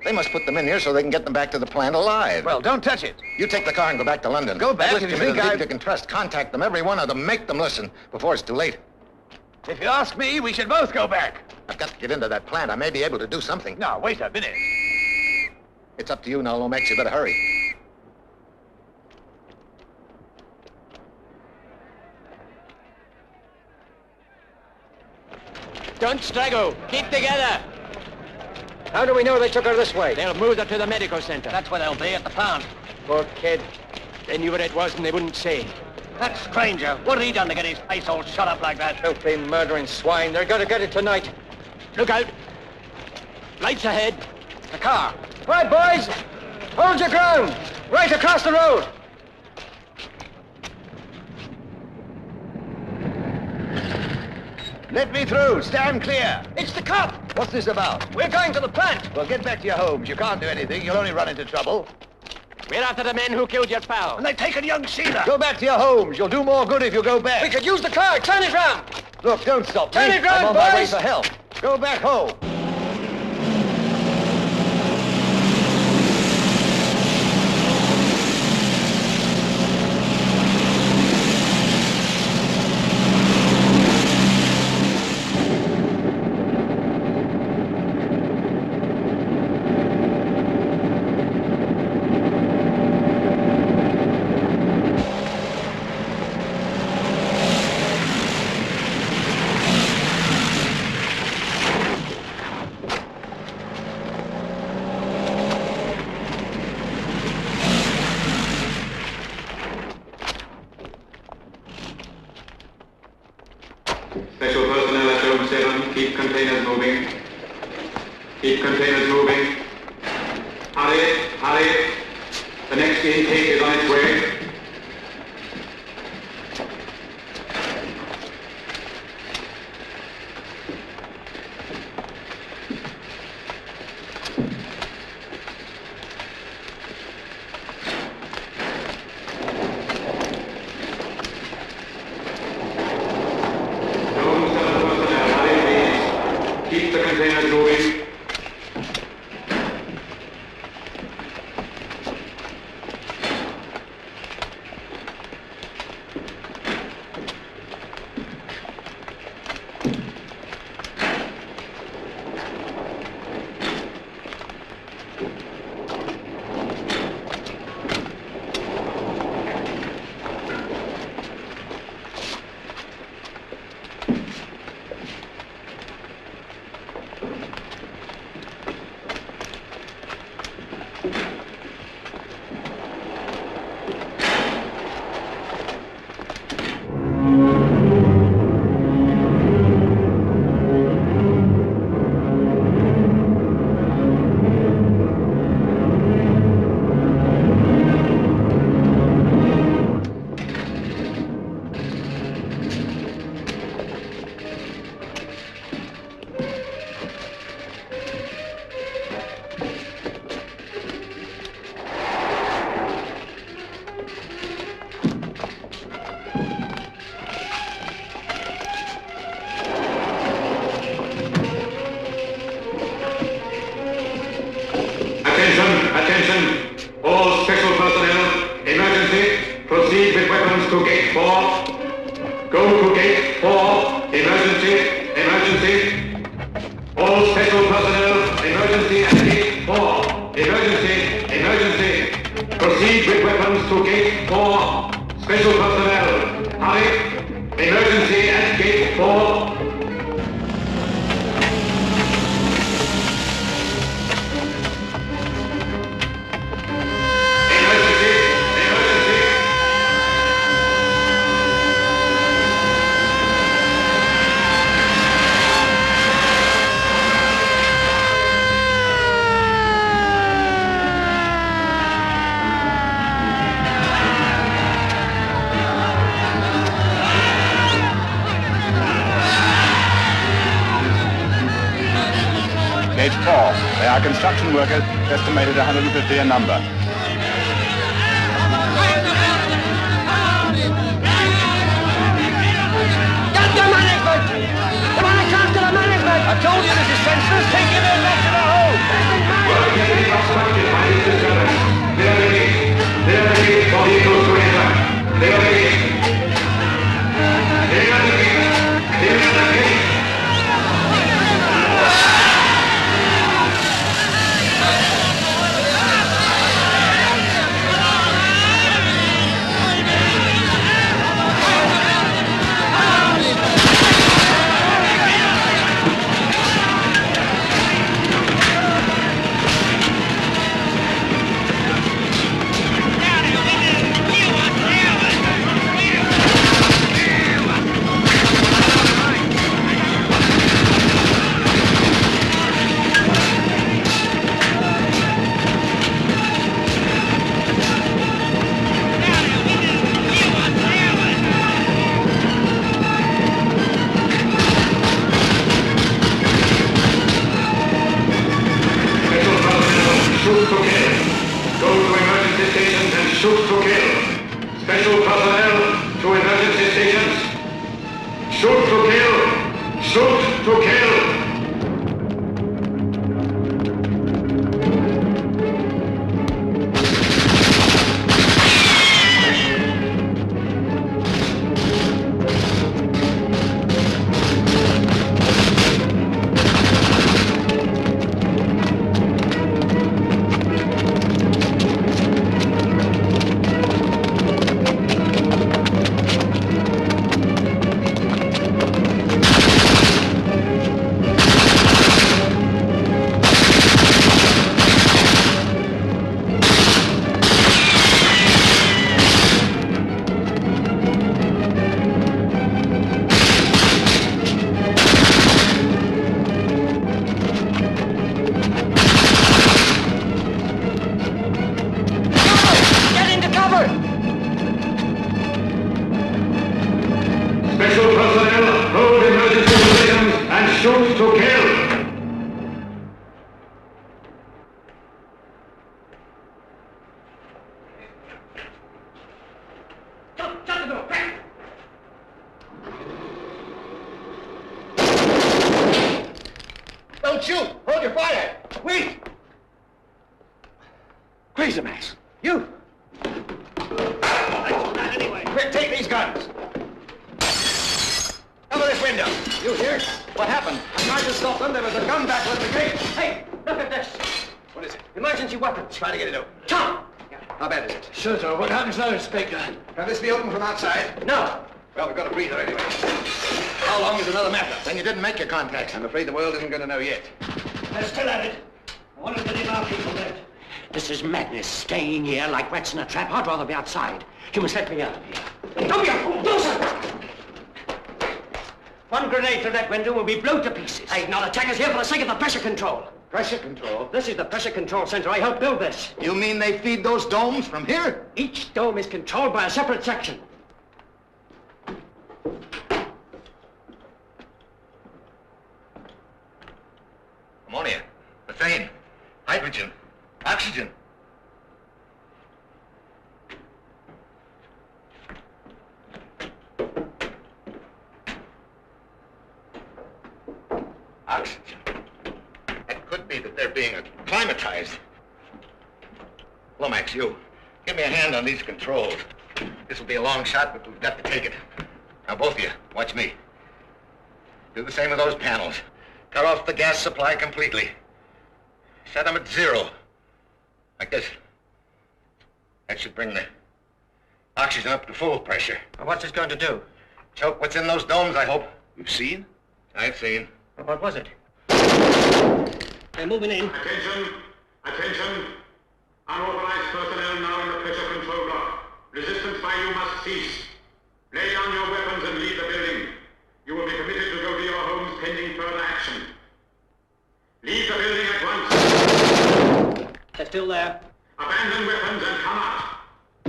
They must put them in here so they can get them back to the plant alive. Well, don't touch it. You take the car and go back to London. Go back Listen if you to me, think the I... people you can trust. Contact them, every one of them. Make them listen before it's too late. If you ask me, we should both go back. I've got to get into that plant. I may be able to do something. Now, wait a minute. It's up to you now, Lomax. You better hurry. Don't straggle. Keep together. How do we know they took her this way? They'll move her to the medical center. That's where they'll be, at the plant. Poor kid. They knew what it was and they wouldn't say. That stranger, what had he done to get his face all shut up like that? Filthy murdering swine. They're going to get it tonight. Look out. Lights ahead. The car. Right, boys. Hold your ground. Right across the road. Let me through. Stand clear. It's the cop. What's this about? We're going to the plant. Well, get back to your homes. You can't do anything. You'll only run into trouble. We're after the men who killed your pal. And they've taken young Sheila. Go back to your homes. You'll do more good if you go back. We could use the car. Turn it round. Look, don't stop me. Turn it round, I'm on my way boys. for help. Go back home. Special personnel at Dome 7, keep containers moving. Keep containers moving. Hurry, hurry. The next intake is on its way. Keep the containers moving. Attention, all special personnel, emergency, proceed with weapons to gate 4. Go to gate 4, emergency, emergency. All special personnel, emergency at gate 4, emergency, emergency. Proceed with weapons to gate 4. Special personnel, hurry, emergency at gate 4. Gate 4. They are construction workers, estimated 150 in number. Get the management! Come on, come to the management! I told you this is senseless. Take him in back to the hole! Work is being obstructed by this disturbance. Clear the gate. Clear the gate for vehicles to enter. Clear the gate. Clear the gate. Clear the gate. Shoot to kill. Go to emergency stations and shoot to kill. Special personnel to emergency stations. Shoot to kill. Shoot to kill. Special personnel, hold emergency positions and shoot to kill. Shut the door, quick! Don't shoot! Hold your fire! Wait! Quatermass, you! Quick, take these guns! Cover this window! You here? What happened? I tried to stop them. There was a gun back at the gate. Hey, look at this! What is it? Emergency weapons. Try to get it open. Tom! How bad is it? Sure, sir. What happens now, Inspector? Can this be opened from outside? No. Well, we've got a breather anyway. How long is another matter? Then you didn't make your contacts. I'm afraid the world isn't going to know yet. They're still at it. I wonder if any of our people left. This is madness, staying here like rats in a trap. I'd rather be outside. You must let me out of here. Come here, do something! One grenade through that window will be blown to pieces. I'd not attack us here for the sake of the pressure control. Pressure control? This is the pressure control center. I helped build this. You mean they feed those domes from here? Each dome is controlled by a separate section. Ammonia, methane, hydrogen, oxygen. Oxygen. It could be that they're being acclimatized. Lomax, you, give me a hand on these controls. This will be a long shot, but we've got to take it. Now, both of you, watch me. Do the same with those panels. Cut off the gas supply completely. Set them at 0. Like this. That should bring the oxygen up to full pressure. Well, what's this going to do? Choke what's in those domes, I hope. You've seen? I've seen. Well, what was it? They're moving in. Attention! Attention! Unauthorized personnel now in the pressure control block. Resistance by you must cease. Lay down your weapons and leave the building. You will be permitted to go to your homes pending further action. Leave the building at once. They're still there. Abandon weapons and come out.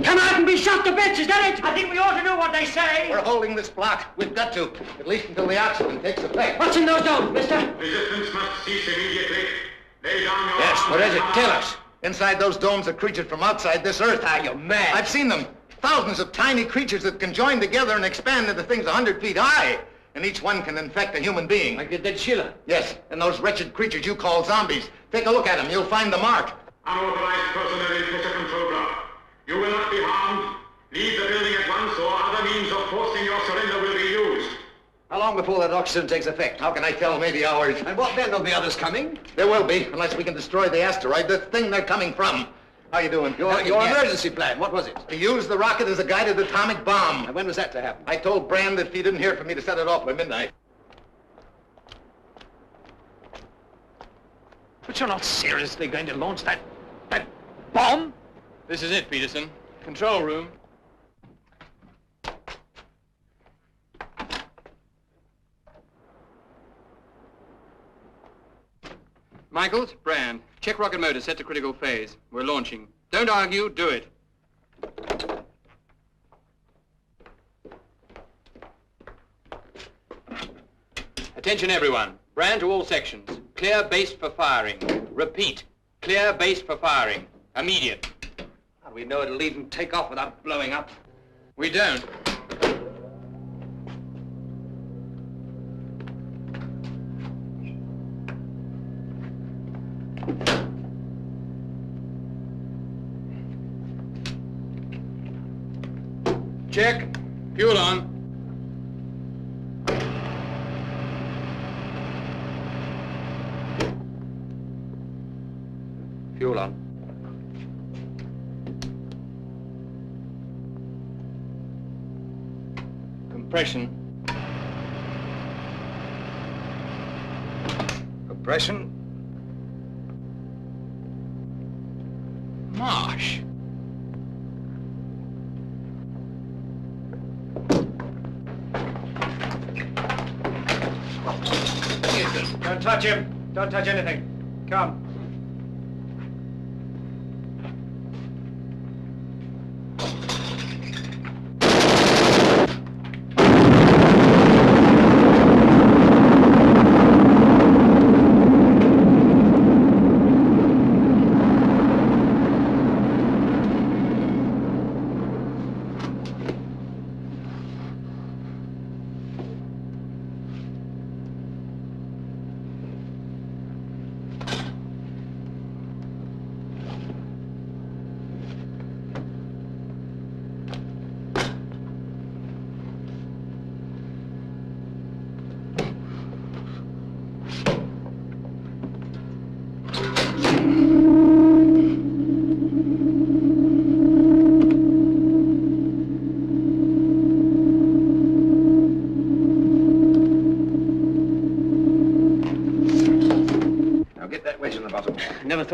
Come out and be shot to bits, is that it? I think we ought to do what they say. We're holding this block. We've got to. At least until the oxygen takes effect. What's in those domes, mister? Resistance must cease immediately. Lay down your Yes, arms what is and it? come Tell out. us. Inside those domes are creatures from outside this earth. Ah, you're mad. I've seen them. Thousands of tiny creatures that can join together and expand into things 100 feet high. And each one can infect a human being. Like the dead Sheila. Yes, and those wretched creatures you call zombies. Take a look at them. You'll find the mark. Unauthorized personnel in pressure control block. You will not be harmed. Leave the building at once, or other means of forcing your surrender will be used. How long before that oxygen takes effect? How can I tell? Maybe hours. And what then? Are the others coming? There will be, unless we can destroy the asteroid, the thing they're coming from. How you doing? Your emergency plan, what was it? To use the rocket as a guided atomic bomb. And when was that to happen? I told Brand that if he didn't hear from me to set it off by midnight. But you're not seriously going to launch that bomb? This is it, Peterson. Control room. Michaels, Brand, check rocket motor set to critical phase. We're launching. Don't argue, do it. Attention everyone. Brand to all sections. Clear base for firing. Repeat. Clear base for firing. Immediate. How do we know it'll even take off without blowing up? We don't. Check. Fuel on. Fuel on. Compression. Compression. Marsh. Don't touch him. Don't touch anything. Come.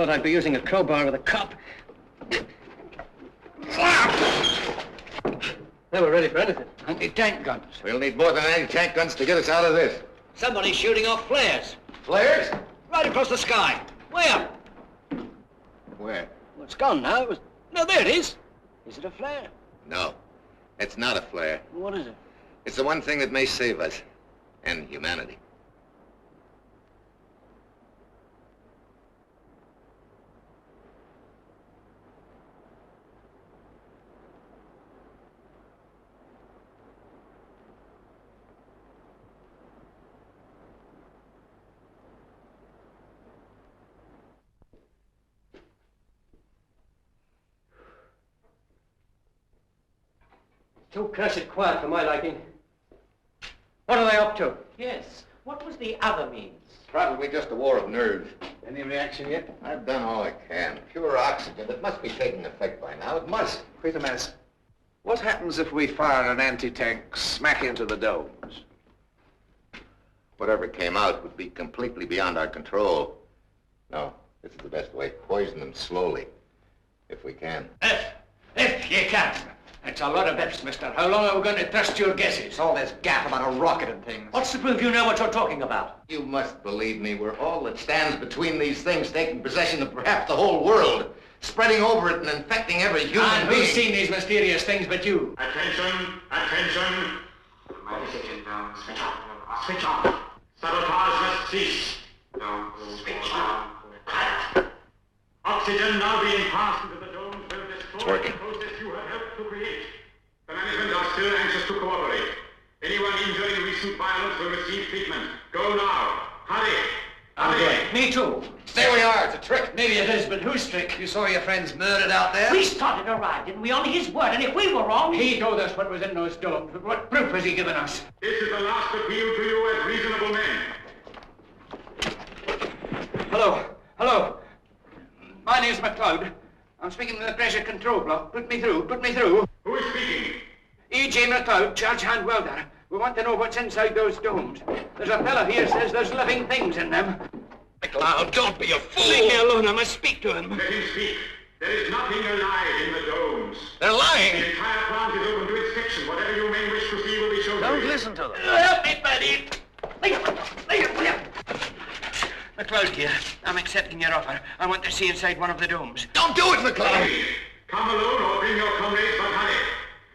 thought I'd be using a crowbar with a cop. They were ready for anything. Anti-tank guns. We'll need more than anti-tank guns to get us out of this. Somebody's shooting off flares. Flares? Right across the sky. Way up. Where? Well, it's gone now. No, there it is. Is it a flare? No, it's not a flare. What is it? It's the one thing that may save us and humanity. Too cursed quiet for my liking. What are they up to? Yes. What was the other means? Probably just a war of nerves. Any reaction yet? I've done all I can. Pure oxygen. It must be taking effect by now. It must. Quatermass, what happens if we fire an anti-tank smack into the domes? Whatever came out would be completely beyond our control. No, this is the best way. Poison them slowly, if we can. If you can. It's a lot of ifs, mister. How long are we going to trust your guesses? All this gap about a rocket and things. What's to prove you know what you're talking about? You must believe me. We're all that stands between these things taking possession of perhaps the whole world, spreading over it and infecting every human And being. who's seen these mysterious things but you? Attention! Attention! Oxygen down. Switch off. Switch off. Sabotage must cease. Down. Switch off. Oxygen now being passed into the domes will destroy It's working. the process you have helped to create. The management are still anxious to cooperate. Anyone injured in recent violence will receive treatment. Go now. Hurry. I'm going. Me too. There we are. It's a trick. Maybe it is, but whose trick? You saw your friends murdered out there? We started a riot, didn't we? On his word, and if we were wrong... He told us what was in those domes, but what proof has he given us? This is the last appeal to you as reasonable men. Hello. Hello. My name's McLeod. I'm speaking to the pressure control block. Put me through. Put me through. Who is speaking? E.J. McLeod, charge hand welder. We want to know what's inside those domes. There's a fellow here says there's living things in them. McLeod, don't be a fool. Leave me alone. I must speak to him. Let him speak. There is nothing alive in the domes. They're lying. The entire plant is open to inspection. Whatever you may wish to see will be shown to Don't you. listen to them. Help me, buddy. McLeod here. I'm accepting your offer. I want to see inside one of the domes. Don't do it, McLeod. Come alone or bring your comrades, but hurry.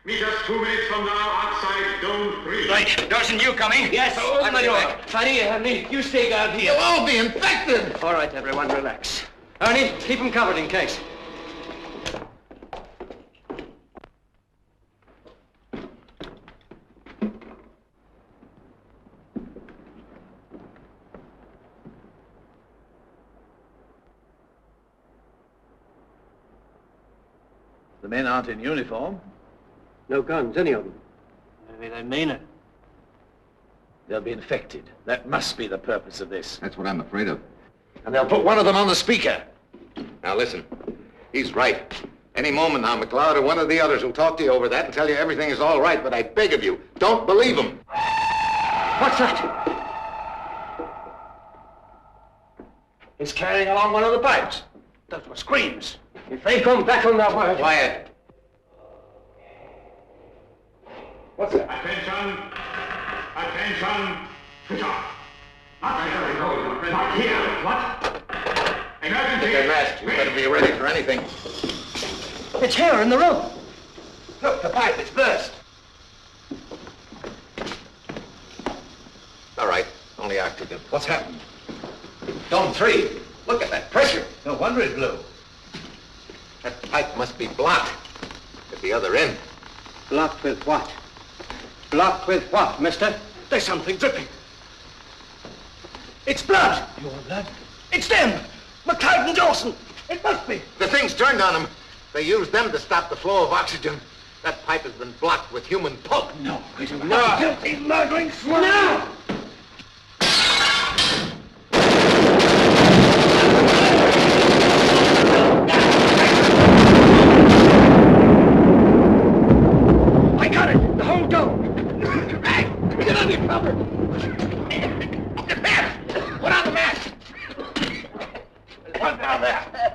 Meet us 2 minutes from now outside Dome 3. Right. Dawson, you coming? Yes, Open the door. Ernie, you stay guard here. You'll all be infected. All right, everyone, relax. Ernie, keep them covered in case. The men aren't in uniform. No guns, any of them. Maybe they mean it. They'll be infected. That must be the purpose of this. That's what I'm afraid of. And they'll put one of them on the speaker. Now listen, he's right. Any moment now, McLeod or one of the others will talk to you over that and tell you everything is all right, but I beg of you, don't believe him. What's that? He's carrying along one of the pipes. Those were screams. If they come back on their word... Quiet. What's that? Attention! Attention! Switch off! Not here! What? Emergency! Get masked. You better be ready for anything. It's here in the room. Look, the pipe, it's burst. All right, only oxygen. What's happened? Dome 3. Look at that pressure. No wonder it blew. That pipe must be blocked at the other end. Blocked with what? Blocked with what, mister? There's something dripping. It's blood! Your blood? It's them! McLeod and Dawson! It must be! The thing's turned on them. They used them to stop the flow of oxygen. That pipe has been blocked with human pulp. No, wait a minute. No! Guilty murdering swine! No! I got it! The whole dome! Get under cover! Put on the mask! One down there.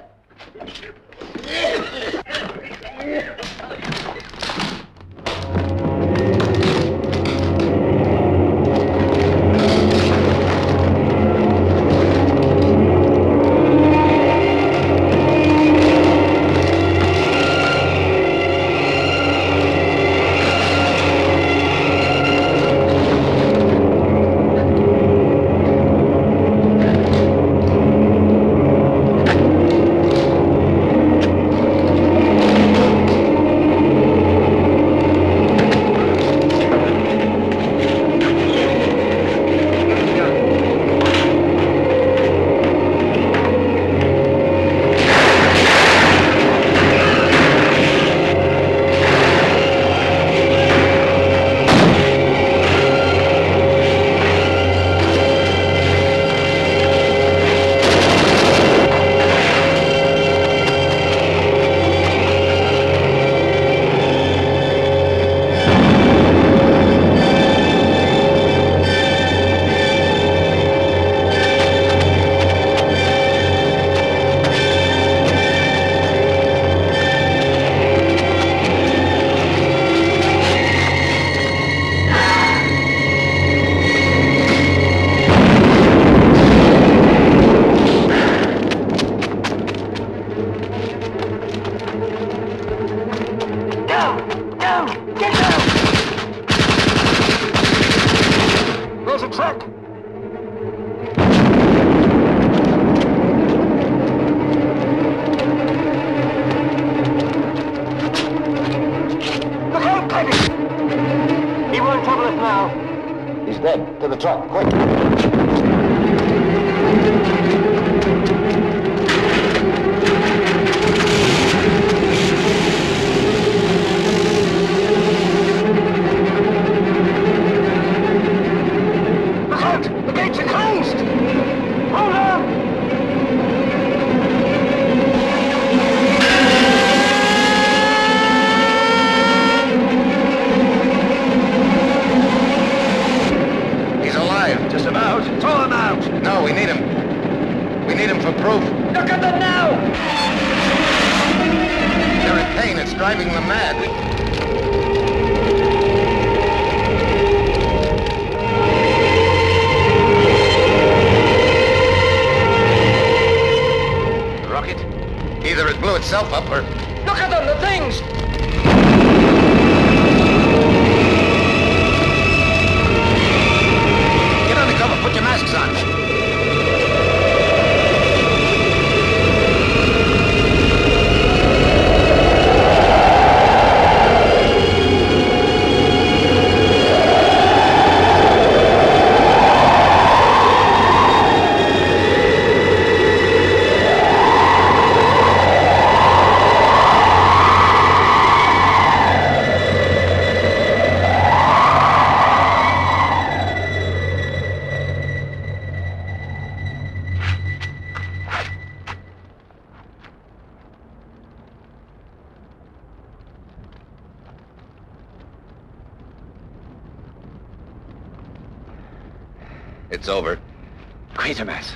the truck, quick. Look out! The gates are closed! Hold on! He's alive. Just about. Throw him out. No, we need him. We need him for proof. Look at them now! They're in pain. It's driving them mad. The rocket? Either it blew itself up or... Look at them, the things! Get under cover. Put your masks on. It's over. Quatermass.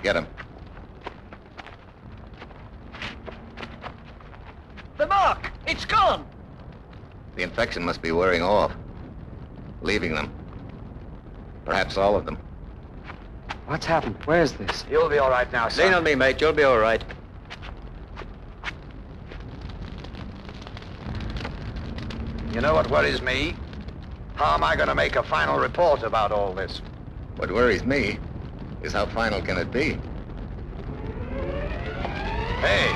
Get him. The mark! It's gone! The infection must be wearing off. Leaving them. Perhaps all of them. What's happened? Where's this? You'll be all right now, son. Lean on me, mate. You'll be all right. You know what worries me? How am I going to make a final report about all this? What worries me is how final can it be? Hey,